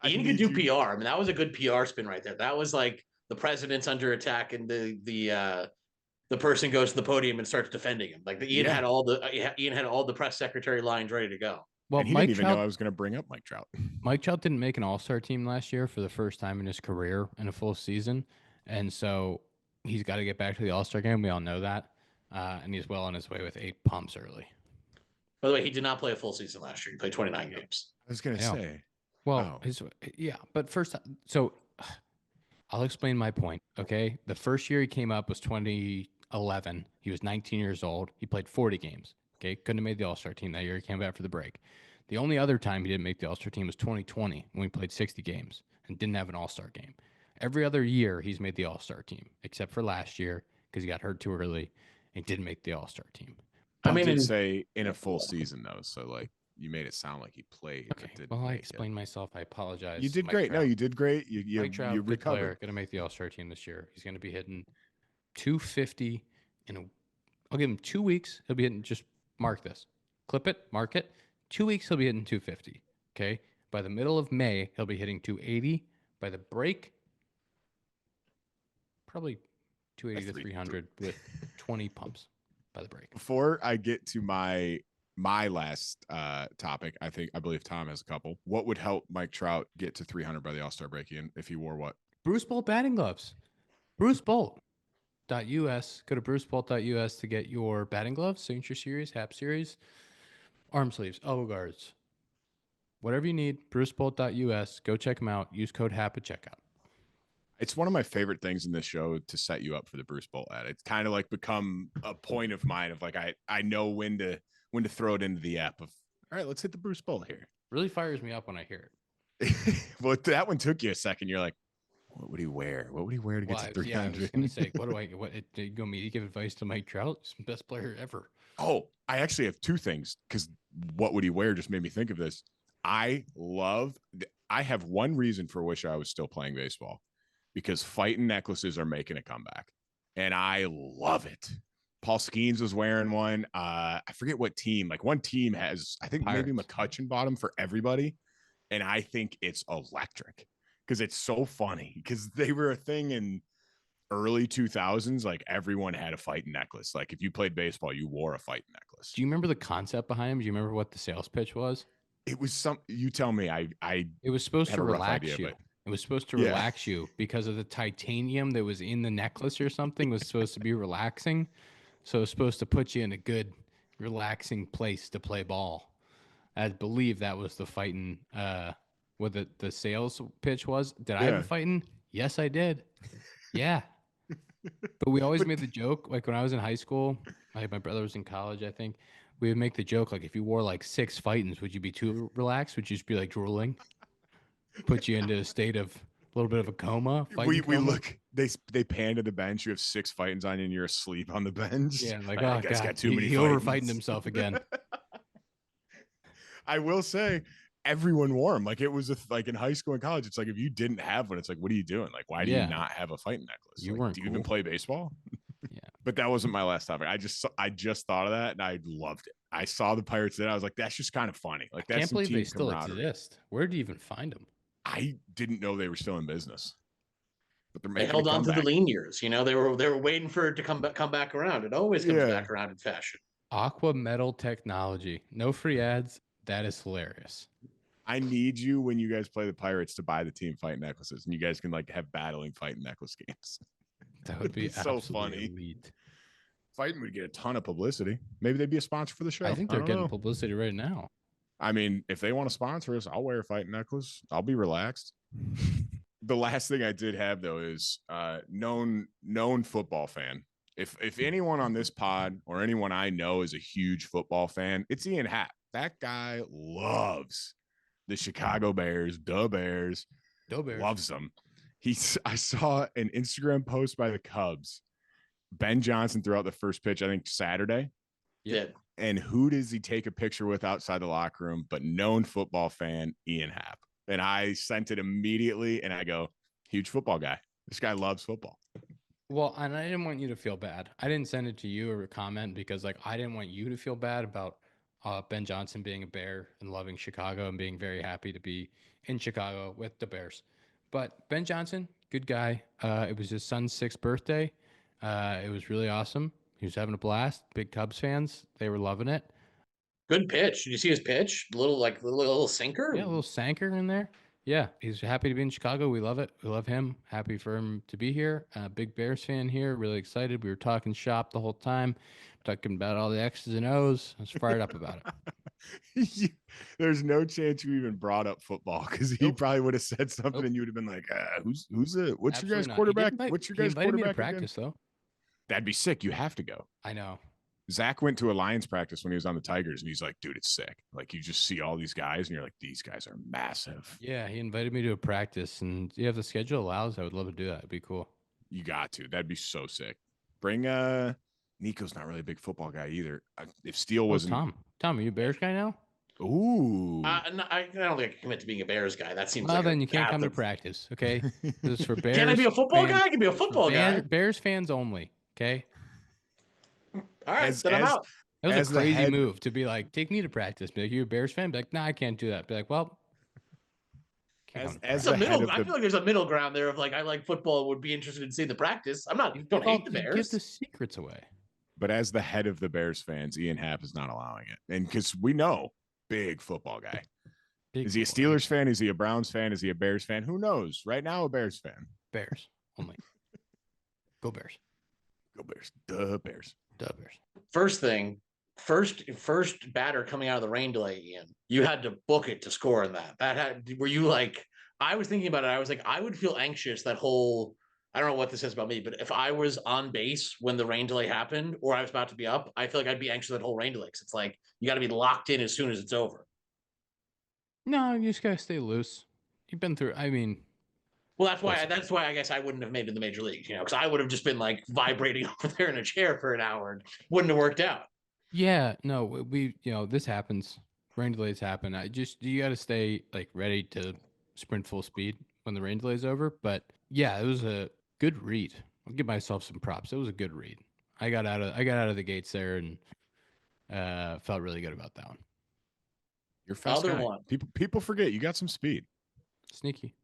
Ian could do PR. I mean, that was a good PR spin right there. That was like the president's under attack, and the person goes to the podium and starts defending him. Like Ian had all the press secretary lines ready to go. Well, and he didn't even know I was going to bring up Mike Trout. Mike Trout didn't make an all-star team last year for the first time in his career in a full season. And so he's got to get back to the all-star game. We all know that. And he's well on his way with 8 pumps early. By the way, he did not play a full season last year. He played 29 games. I was going to say. Well, but first, so I'll explain my point, okay? The first year he came up was 2011. He was 19 years old. He played 40 games. Okay, couldn't have made the All-Star team that year. He came back for the break. The only other time he didn't make the All-Star team was 2020 when we played 60 games and didn't have an All-Star game. Every other year he's made the All-Star team, except for last year because he got hurt too early and didn't make the All-Star team. I did say in a full season though, so like you made it sound like he played. Okay, well I explained myself. I apologize. You did great. No, you did great. Mike Trout, you recovered. Going to make the All-Star team this year. He's going to be hitting 250 I'll give him 2 weeks. He'll be hitting just. Mark this. Clip it. Mark it. 2 weeks, he'll be hitting 250. Okay? By the middle of May, he'll be hitting 280. By the break, probably 280 to 300 with 20 pumps by the break. Before I get to my last topic, I believe Tom has a couple. What would help Mike Trout get to 300 by the All-Star break, Ian, if he wore what? Bruce Bolt batting gloves. Bruce Bolt. brucebolt.us. Go to brucebolt.us to get your batting gloves, signature series, Hap series, arm sleeves, elbow guards, whatever you need. brucebolt.us. Go check them out. Use code Hap at checkout. It's one of my favorite things in this show to set you up for the Bruce Bolt ad. It's kind of like become a point of mine of like I know when to throw it into the app of all right, let's hit the Bruce Bolt here. Really fires me up when I hear it. Well, that one took you a second. You're like, what would he wear? What would he wear to get to 300? Yeah, I was going to say, you go me to give advice to Mike Trout? He's the best player ever. Oh, I actually have two things because what would he wear just made me think of this. I have one reason for which I was still playing baseball because fighting necklaces are making a comeback and I love it. Paul Skeens was wearing one. I forget what team, like one team has, I think Pirates. Maybe McCutcheon bought them for everybody. And I think it's electric because it's so funny because they were a thing in early 2000s. Like everyone had a fighting necklace. Like if you played baseball, you wore a fighting necklace. Do you remember the concept behind them? Do you remember what the sales pitch was? It was you tell me. It was supposed to relax you. It was supposed to relax you because of the titanium that was in the necklace or something was supposed to be relaxing. So it was supposed to put you in a good, relaxing place to play ball. I believe that was the fighting, what the sales pitch was. Did I have a fighting? Yes, I did. Yeah. But we always made the joke, like when I was in high school, my brother was in college, I think. We would make the joke, like, if you wore like 6 fightings, would you be too relaxed? Would you just be like drooling? Put you into a state of a little bit of a coma? We look, they pan to the bench. You have 6 fightings on you and you're asleep on the bench. Yeah, like, oh, God, got too many he over-fighting himself again. I will say, everyone wore them. Like it was like in high school and college. It's like if you didn't have one, it's like, what are you doing? Like, why do you not have a fighting necklace? You like, weren't. Do you even play baseball? Yeah. But that wasn't my last topic. I just thought of that and I loved it. I saw the Pirates there. I was like, that's just kind of funny. Like that's can't believe they still exist. Where do you even find them? I didn't know they were still in business. But they held on to the lean years. You know, they were waiting for it to come back around. It always comes back around in fashion. Aqua Metal Technology. No free ads. That is hilarious. I need you when you guys play the Pirates to buy the team fight necklaces and you guys can like have battling fighting necklace games. That would be so funny. Elite. Fighting would get a ton of publicity. Maybe they'd be a sponsor for the show. I think they're getting publicity right now. I mean, if they want to sponsor us, I'll wear a fighting necklace. I'll be relaxed. The last thing I did have though is known football fan. If anyone on this pod or anyone I know is a huge football fan, it's Ian Happ. That guy loves the Chicago Bears, Bears, loves them. I saw an Instagram post by the Cubs. Ben Johnson threw out the first pitch, I think Saturday. Yeah. And who does he take a picture with outside the locker room but known football fan Ian Happ? And I sent it immediately and I go, huge football guy. This guy loves football. Well, and I didn't want you to feel bad. I didn't send it to you or a comment because like I didn't want you to feel bad about Ben Johnson being a Bear and loving Chicago and being very happy to be in Chicago with the Bears. But Ben Johnson, good guy. It was his son's 6th birthday. It was really awesome. He was having a blast. Big Cubs fans, they were loving it. Good pitch. Did you see his pitch? Little sinker? Yeah, a little sanker in there. Yeah, he's happy to be in Chicago. We love it. We love him. Happy for him to be here. Big Bears fan here. Really excited. We were talking shop the whole time, talking about all the X's and O's. I was fired up about it. There's no chance you even brought up football because he probably would have said something and you would have been like, who's it? What's your guys' quarterback? What's your guys' quarterback? Me to practice though. That'd be sick. You have to go. I know. Zach went to a Lions practice when he was on the Tigers, and he's like, dude, it's sick. Like, you just see all these guys, and you're like, these guys are massive. Yeah, he invited me to a practice, and if the schedule allows, I would love to do that. It'd be cool. You got to. That'd be so sick. Bring Nico's not really a big football guy either. If Steele wasn't... Tom, are you a Bears guy now? Ooh. No, I don't think I can commit to being a Bears guy. That seems well, then you can't come to practice, okay? This is for Bears. Can I be a football guy? I can be a football guy. Bears fans only, okay? All right, then I'm out. That was a crazy move to be like, take me to practice. Be like, you're a Bears fan? Be like, nah, I can't do that. Be like, well, as a middle, I feel like there's a middle ground there of like, I like football, would be interested in seeing the practice. Don't hate the Bears. Give the secrets away. But as the head of the Bears fans, Ian Happ is not allowing it. And because we know, big football guy. Is he a Steelers fan? Is he a Browns fan? Is he a Bears fan? Who knows? Right now, a Bears fan. Bears only. Go Bears. Go Bears. Duh, Bears. Duh, Bears. First thing, first batter coming out of the rain delay, Ian, you had to book it to score in that. Were you like, I was thinking about it. I was like, I would feel anxious that whole, I don't know what this says about me, but if I was on base when the rain delay happened or I was about to be up, I feel like I'd be anxious that whole rain delay. Cause it's like, you got to be locked in as soon as it's over. No, you just gotta stay loose. You've been through. I mean, well, that's why I guess I wouldn't have made it in the major leagues, because I would have just been like vibrating over there in a chair for an hour and wouldn't have worked out. Yeah, no, this happens. Rain delays happen. You got to stay like ready to sprint full speed when the rain delay is over. But yeah, it was a good read. I'll give myself some props. It was a good read. I got out of the gates there and felt really good about that one. You're fast Other guy. one. People forget you got some speed. Sneaky.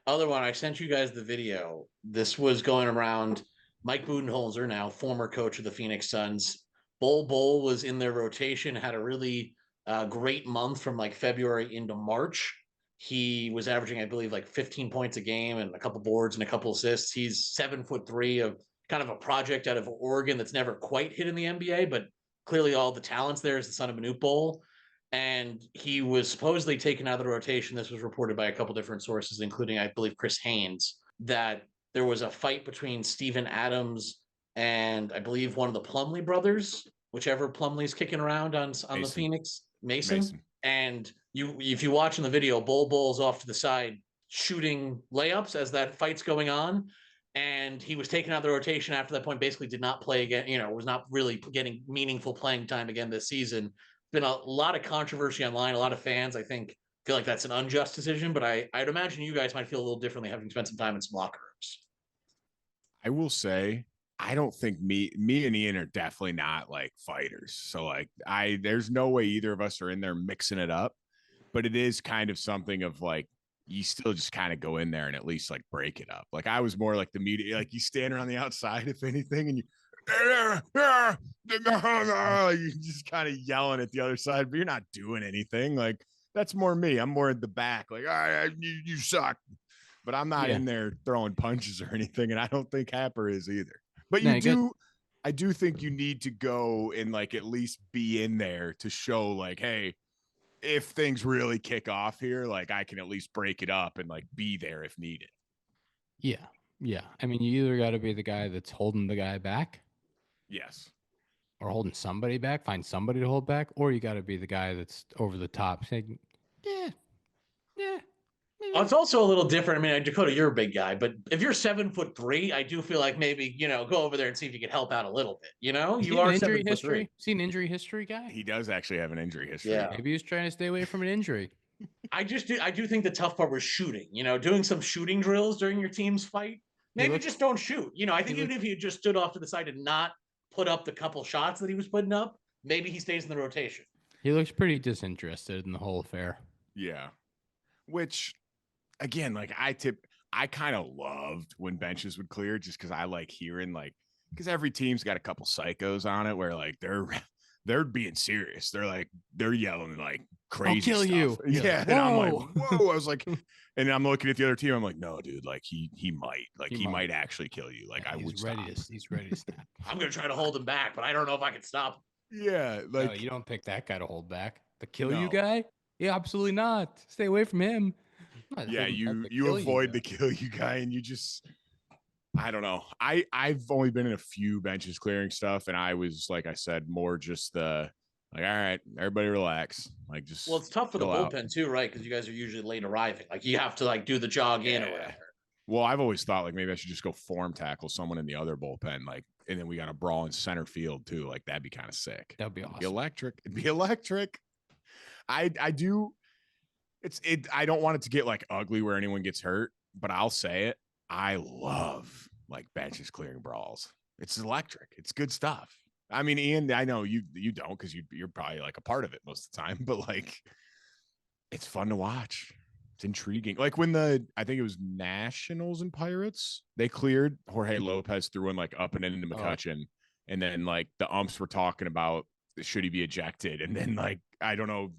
Other one, I sent you guys the video. This was going around. Mike Budenholzer, now former coach of the Phoenix Suns. Bull was in their rotation, had a really great month from like February into March. He was averaging, I believe, like 15 points a game and a couple boards and a couple assists. He's 7'3" of kind of a project out of Oregon that's never quite hit in the NBA, but clearly all the talents there is the son of Manute Bol. And he was supposedly taken out of the rotation. This was reported by a couple different sources, including, I believe, Chris Haynes, that there was a fight between Steven Adams and I believe one of the Plumlee brothers, whichever Plumlee's kicking around on the Phoenix. Mason. And if you watch in the video, Bull's off to the side shooting layups as that fight's going on. And he was taken out of the rotation after that point, basically did not play again, was not really getting meaningful playing time again this season. Been a lot of controversy online. A lot of fans, I think, feel like that's an unjust decision, but I'd imagine you guys might feel a little differently having spent some time in some locker rooms. I will say, I don't think me and Ian are definitely not like fighters. So like there's no way either of us are in there mixing it up, but it is kind of something of like, you still just kind of go in there and at least like break it up. Like I was more like the media, like you stand around the outside, if anything, and you just kind of yelling at the other side, but you're not doing anything. Like that's more me. I'm more at the back, like you suck, but I'm not in there throwing punches or anything. And I don't think Happer is either. But I do think you need to go and like at least be in there to show like, hey, if things really kick off here, like I can at least break it up and like be there if needed. Yeah. Yeah. I mean, you either got to be the guy that's holding the guy back. Yes. Or holding somebody back, find somebody to hold back, or you got to be the guy that's over the top saying, yeah. Oh, it's also a little different. I mean, Dakota, you're a big guy, but if you're 7'3", I do feel like maybe, go over there and see if you can help out a little bit. You are injury history. See an injury history guy? He does actually have an injury history. Yeah. Maybe he's trying to stay away from an injury. I do think the tough part was shooting, doing some shooting drills during your team's fight. Maybe just don't shoot. I think even if he just stood off to the side and not put up the couple shots that he was putting up, maybe he stays in the rotation. He looks pretty disinterested in the whole affair. Yeah. Which, again, like I kind of loved when benches would clear just because I like hearing because every team's got a couple psychos on it where like they're being serious. They're yelling like crazy. I'll kill stuff. You. Yeah. And I'm like, whoa. I was like, and I'm looking at the other team. I'm like, no, dude, like he might actually kill you. Like I would he's ready to snap. I'm going to try to hold him back, but I don't know if I can stop him. Yeah. Like no, you don't pick that guy to hold back. The kill you guy? Yeah, absolutely not. Stay away from him. Yeah, you avoid the kill you guy, and you just, I don't know. I've only been in a few benches clearing stuff, and I was, like I said, more just all right, everybody relax. Like just well, it's tough for the bullpen too, right? Because you guys are usually late arriving. Like you have to like do the jog in or whatever. Well, I've always thought like maybe I should just go form tackle someone in the other bullpen, like, and then we got a brawl in center field too. Like that'd be kind of sick. That'd be awesome. It'd be electric. I do. I don't want it to get like ugly where anyone gets hurt, but I'll say it. I love like benches clearing brawls. It's electric. It's good stuff. I mean, Ian, I know you don't because you're probably like a part of it most of the time, but like it's fun to watch. It's intriguing. Like when I think it was Nationals and Pirates, they cleared Jorge Lopez threw one like up and into McCutchen, and then like the umps were talking about should he be ejected, and then like I don't know,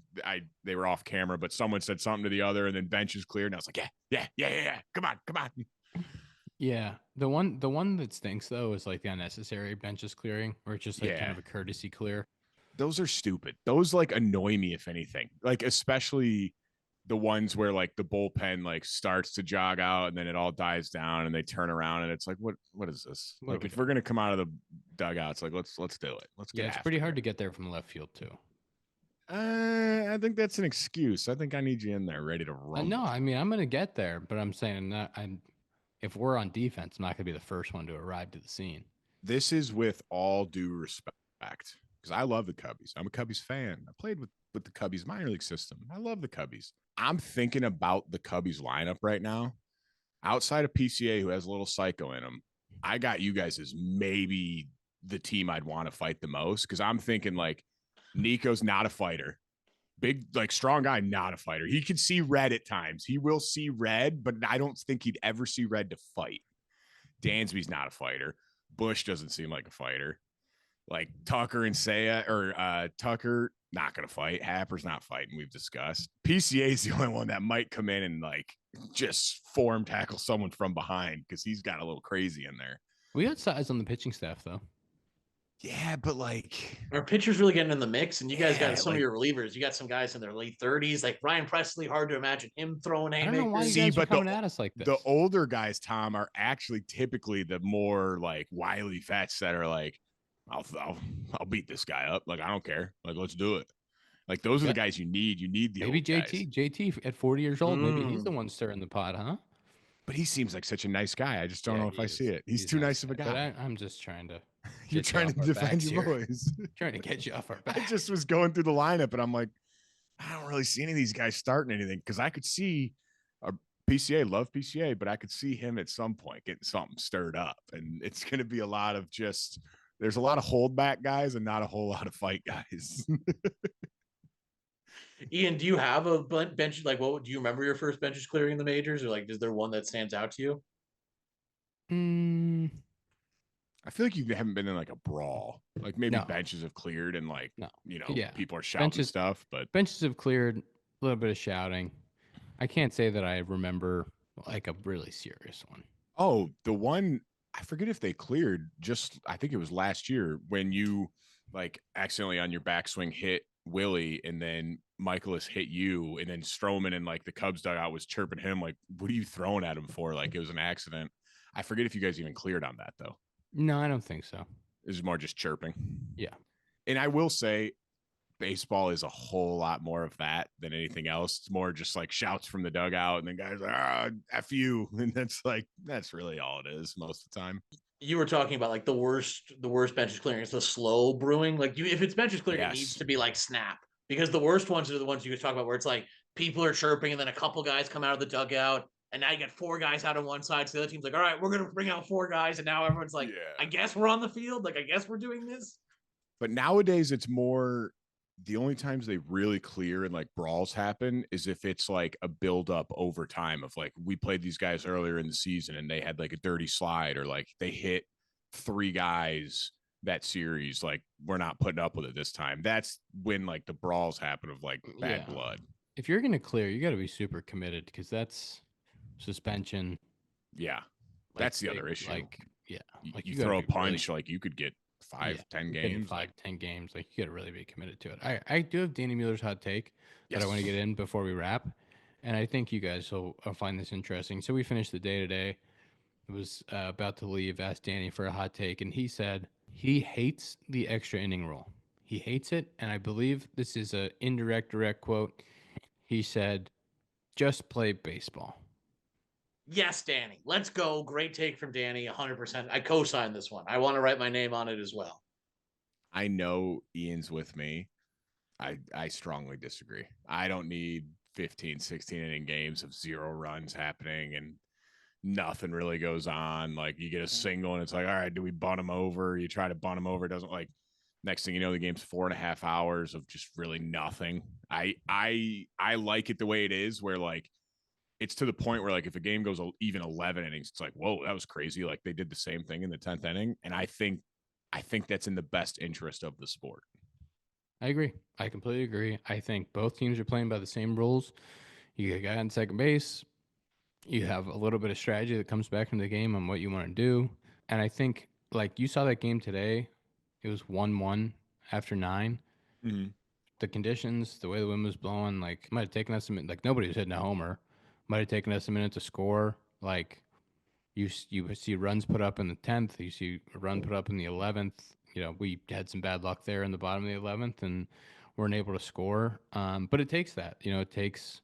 they were off camera, but someone said something to the other, and then benches cleared, and I was like, yeah, come on. Yeah, The one that stinks though is like the unnecessary benches clearing, where it's just like kind Yeah. of a courtesy clear. Those are stupid. Those like annoy me, if anything. Like, especially the ones where like the bullpen like starts to jog out and then it all dies down and they turn around and it's like, what is this? Like, if we're gonna come out of the dugouts, like let's do it. Let's get it's after pretty hard it. to get there from left field too. I think that's an excuse. I think I need you in there ready to run. No, I mean I'm gonna get there, but I'm saying that if we're on defense, I'm not gonna be the first one to arrive to the scene. This is with all due respect, because I love the Cubbies. I'm a Cubbies fan. I played with the Cubbies minor league system. I love the Cubbies. I'm thinking about the Cubbies lineup right now. Outside of PCA, who has a little psycho in him, I got you guys as maybe the team I'd want to fight the most, because I'm thinking like Nico's not a fighter. Big, like strong guy, not a fighter. He can see red at times. He will see red, but I don't think he'd ever see red to fight. Dansby's not a fighter. Bush doesn't seem like a fighter. Like Tucker and Saya, or Tucker, not going to fight. Happer's not fighting. We've discussed. PCA is the only one that might come in and like just form tackle someone from behind, because he's got a little crazy in there. We got size on the pitching staff though. Yeah, but like our pitchers really getting in the mix, and you guys got some like, of your relievers. You got some guys in their late 30s, like Ryan Presley. Hard to imagine him throwing haymakers. I don't know why you guys are coming at us like this. The older guys, Tom, are actually typically the more like wily vets that are like, I'll beat this guy up. Like, I don't care. Like, let's do it. Like, those are the guys you need. You need the maybe old JT. guys. JT at 40 years old. Maybe he's the one stirring the pot, huh? But he seems like such a nice guy. I just don't know if I see it. He's too nice of a guy. But I'm just trying to. You're trying to defend your boys. Trying to get you off our back. I just was going through the lineup and I'm like, I don't really see any of these guys starting anything, because I could see PCA, love PCA, but I could see him at some point getting something stirred up. And it's going to be a lot of just, there's a lot of holdback guys and not a whole lot of fight guys. Ian, do you have a bench? Like, what do you remember your first benches clearing in the majors, or like, is there one that stands out to you? I feel like you haven't been in like a brawl. Like maybe benches have cleared and like, people are shouting stuff, but benches have cleared, a little bit of shouting. I can't say that I remember like a really serious one. Oh, the one, I forget if they cleared, just, I think it was last year when you like accidentally on your backswing hit Willie and then Michaelis hit you, and then Stroman and like the Cubs dugout was chirping him like, what are you throwing at him for? Like it was an accident. I forget if you guys even cleared on that though. No, I don't think so. It was more just chirping. Yeah. And I will say baseball is a whole lot more of that than anything else. It's more just like shouts from the dugout and then guys like, F you. And that's really all it is most of the time. You were talking about like the worst benches clearing is the slow brewing. Like if it's benches clearing, it needs to be like snap, because the worst ones are the ones you could talk about where it's like people are chirping and then a couple guys come out of the dugout. And now you got 4 guys out on one side. So the other team's like, all right, we're going to bring out 4 guys. And now everyone's like, I guess we're on the field. Like, I guess we're doing this. But nowadays it's more, the only times they really clear and like brawls happen is if it's like a buildup over time of like, we played these guys earlier in the season and they had like a dirty slide, or like they hit 3 guys that series. Like, we're not putting up with it this time. That's when like the brawls happen of like bad blood. If you're going to clear, you got to be super committed, because that's suspension. Yeah. That's the other issue. Like you throw a punch, like you could get 5-10 games. 5-10 games. Like you got to really be committed to it. I do have Danny Mueller's hot take that I want to get in before we wrap. And I think you guys will find this interesting. So we finished the day today. It was about to leave, asked Danny for a hot take. And he said he hates the extra inning rule. He hates it. And I believe this is a direct quote. He said, just play baseball. Yes, Danny. Let's go. Great take from Danny. 100%. I co-sign this one. I want to write my name on it as well. I know Ian's with me. I strongly disagree. I don't need 15, 16 inning games of 0 runs happening and nothing really goes on. Like you get a single and it's like, all right, do we bunt him over? You try to bunt him over. It doesn't, like, next thing you know, the game's 4.5 hours of just really nothing. I like it the way it is, where like, it's to the point where like if a game goes even 11 innings, it's like, whoa, that was crazy. Like they did the same thing in the 10th inning. And I think that's in the best interest of the sport. I agree. I completely agree. I think both teams are playing by the same rules. You got a guy on second base. You have a little bit of strategy that comes back into the game on what you want to do. And I think, like, you saw that game today, it was 1-1 after 9. Mm-hmm. The conditions, the way the wind was blowing, like, might have taken us a minute. Like, nobody was hitting a homer. Might have taken us a minute to score. Like, you see runs put up in the 10th. You see a run put up in the 11th. You know, we had some bad luck there in the bottom of the 11th and weren't able to score. But it takes that. You know, it takes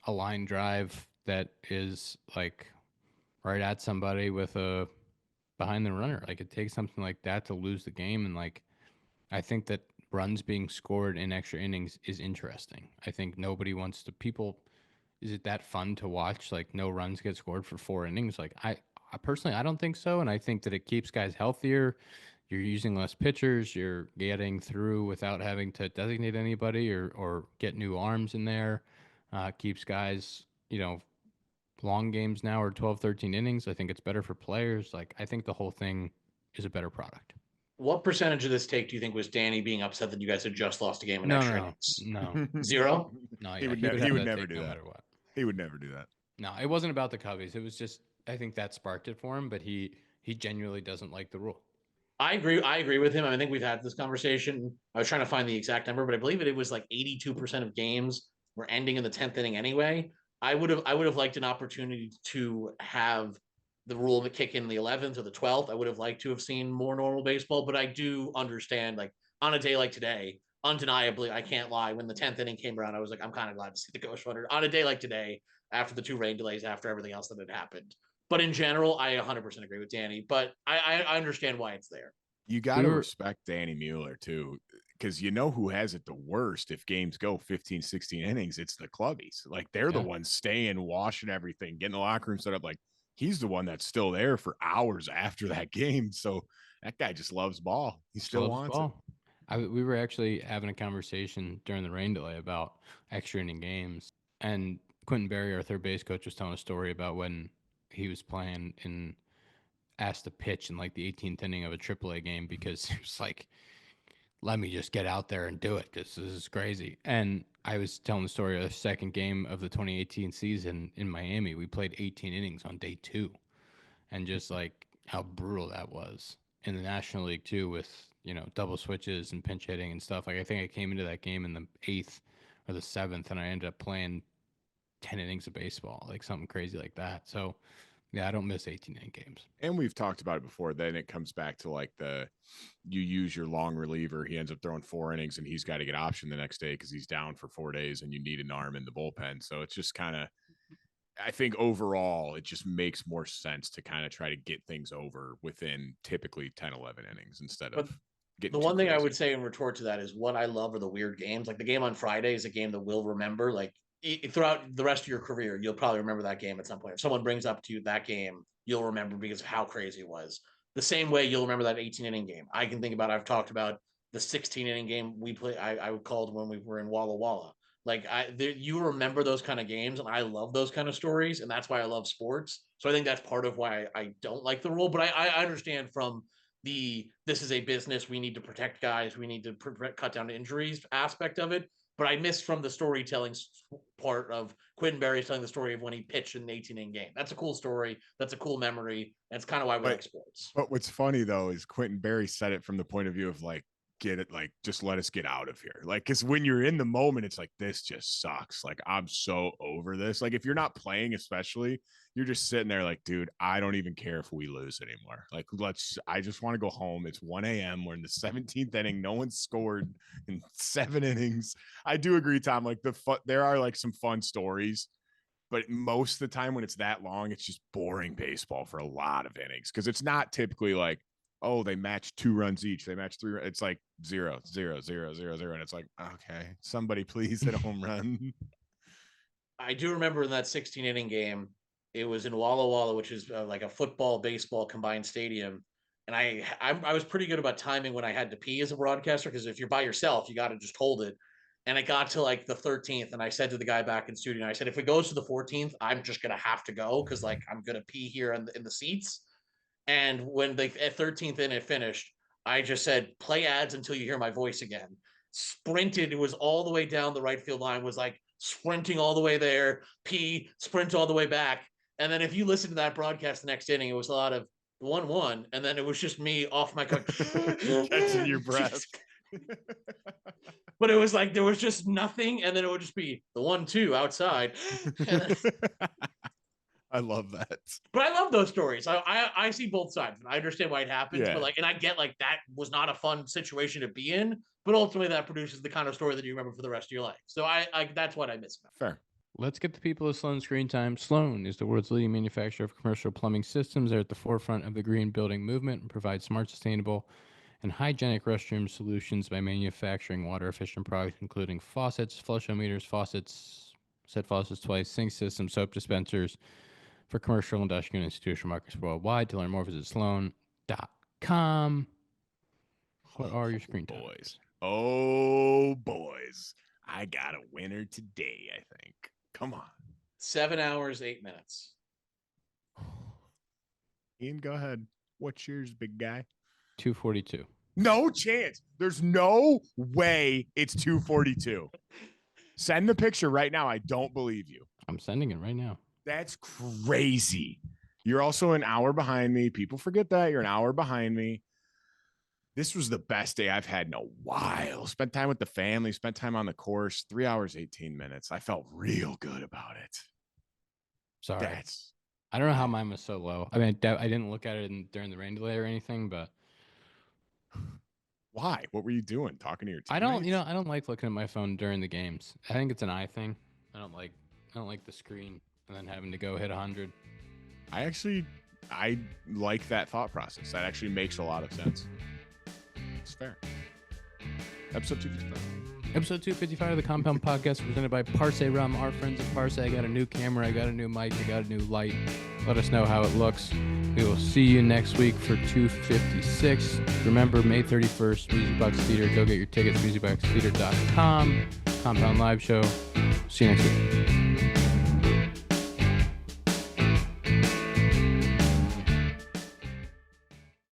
a line drive that is, like, right at somebody with a behind the runner. Like, it takes something like that to lose the game. And, like, I think that runs being scored in extra innings is interesting. I think nobody wants to people. Is it that fun to watch? Like, no runs get scored for 4 innings. Like, I personally, I don't think so. And I think that it keeps guys healthier. You're using less pitchers. You're getting through without having to designate anybody or get new arms in there. Keeps guys, you know, long games now are 12, 13 innings. I think it's better for players. Like, I think the whole thing is a better product. What percentage of this take do you think was Danny being upset that you guys had just lost a game in No, extra no, innings? no, Zero? no. He Yeah, would he would he have would that never take do no that. matter what. He would never do that. No, it wasn't about the Cubbies. It was just, I think that sparked it for him, but he genuinely doesn't like the rule. I agree. I agree with him. I think we've had this conversation. I was trying to find the exact number, but I believe it was like 82% of games were ending in the 10th inning anyway. I would have liked an opportunity to have the rule that kick in the 11th or the 12th. I would have liked to have seen more normal baseball, but I do understand, like, on a day like today, undeniably, I can't lie. When the 10th inning came around, I was like, I'm kind of glad to see the Ghost Runner on a day like today, after the 2 rain delays, after everything else that had happened. But in general, I 100% agree with Danny. But I understand why it's there. You got to respect Danny Mueller too, because you know who has it the worst if games go 15, 16 innings. It's the clubbies. Like, they're the ones staying, washing everything, getting the locker room set up. Like, he's the one that's still there for hours after that game. So that guy just loves ball. He still wants it. We were actually having a conversation during the rain delay about extra inning games, and Quentin Berry, our third base coach, was telling a story about when he was playing and asked to pitch in like the 18th inning of a AAA game because he was like, let me just get out there and do it because this is crazy. And I was telling the story of the second game of the 2018 season in Miami. We played 18 innings on day 2, and just like how brutal that was in the National League too, with, you know, double switches and pinch hitting and stuff. Like, I think I came into that game in the 8th or the 7th, and I ended up playing 10 innings of baseball, like something crazy like that. So yeah, I don't miss 18 inning games. And we've talked about it before. Then it comes back to, like, you use your long reliever. He ends up throwing 4 innings and he's got to get optioned the next day because he's down for 4 days and you need an arm in the bullpen. So it's just kind of, I think overall, it just makes more sense to kind of try to get things over within typically 10, 11 innings instead of getting. The one thing I would say in retort to that is, what I love are the weird games. Like, the game on Friday is a game that we'll remember. Like, throughout the rest of your career, you'll probably remember that game at some point. If someone brings up to you that game, you'll remember because of how crazy it was. The same way you'll remember that 18 inning game. I can think about, I've talked about the 16 inning game we play. I called when we were in Walla Walla. Like, you remember those kind of games, and I love those kind of stories, and that's why I love sports. So I think that's part of why I don't like the rule. But I understand from this is a business, we need to protect guys, we need to cut down injuries aspect of it. But I missed from the storytelling part of Quentin Berry telling the story of when he pitched in an 18-inning game. That's a cool story. That's a cool memory. That's kind of why we like sports. But what's funny though is Quentin Berry said it from the point of view of, like, get it, like, just let us get out of here. Like, because when you're in the moment, it's like, this just sucks. Like, I'm so over this. Like, if you're not playing, especially, you're just sitting there like, dude, I don't even care if we lose anymore. Like, I just want to go home. It's 1 a.m. We're in the 17th inning. No one's scored in 7 innings. I do agree, Tom. Like, there are like some fun stories, but most of the time when it's that long, it's just boring baseball for a lot of innings. Cause it's not typically like, oh, they match 2 runs each. They match 3. It's like 0, 0, 0, 0, 0. And it's like, okay, somebody please hit a home run. I do remember in that 16 inning game, it was in Walla Walla, which is like a football, baseball combined stadium. And I was pretty good about timing when I had to pee as a broadcaster, because if you're by yourself, you got to just hold it. And it got to like the 13th, and I said to the guy back in studio, I said, if it goes to the 14th, I'm just gonna have to go, because, like, I'm gonna pee here in the seats. And when the at 13th inning finished, I just said, play ads until you hear my voice again. Sprinted, it was all the way down the right field line, was like sprinting all the way there, sprint all the way back. And then if you listen to that broadcast the next inning, it was a lot of 1-1, and then it was just me off my catching your breath. But it was like there was just nothing, and then it would just be the 1-2 outside. I love that. But I love those stories. I see both sides. I understand why it happens, but and I get like that was not a fun situation to be in. But ultimately, that produces the kind of story that you remember for the rest of your life. So I that's what I miss about it. Fair. Let's get the people of Sloan screen time. Sloan is the world's leading manufacturer of commercial plumbing systems. They're at the forefront of the green building movement and provide smart, sustainable, and hygienic restroom solutions by manufacturing water-efficient products, including faucets, flush-o-meters, faucets, set faucets twice, sink systems, soap dispensers for commercial, industrial, and institutional markets worldwide. To learn more, visit sloan.com. What are your screen time? Boys? Oh, boys. I got a winner today, I think. Come on. 7 hours, 8 minutes. Ian, go ahead. What's yours, big guy? 2:42. No chance. There's no way it's 2:42. Send the picture right now. I don't believe you. I'm sending it right now. That's crazy. You're also an hour behind me. People forget that. You're an hour behind me. This was the best day I've had in a while. Spent time with the family, spent time on the course, 3 hours, 18 minutes. I felt real good about it. Sorry. I don't know how mine was so low. I mean, I didn't look at it during the rain delay or anything, but. Why? What were you doing? Talking to your teammates? I don't like looking at my phone during the games. I think it's an eye thing. I don't like the screen and then having to go hit 100. I like that thought process. That actually makes a lot of sense. It's fair. Episode 255. Episode 255 of the Compound Podcast presented by Parse Rum. Our friends at Parse. I got a new camera. I got a new mic. I got a new light. Let us know how it looks. We will see you next week for 256. Remember, May 31st, Music Box Theater. Go get your tickets, musicboxtheater.com. Compound Live Show. See you next week.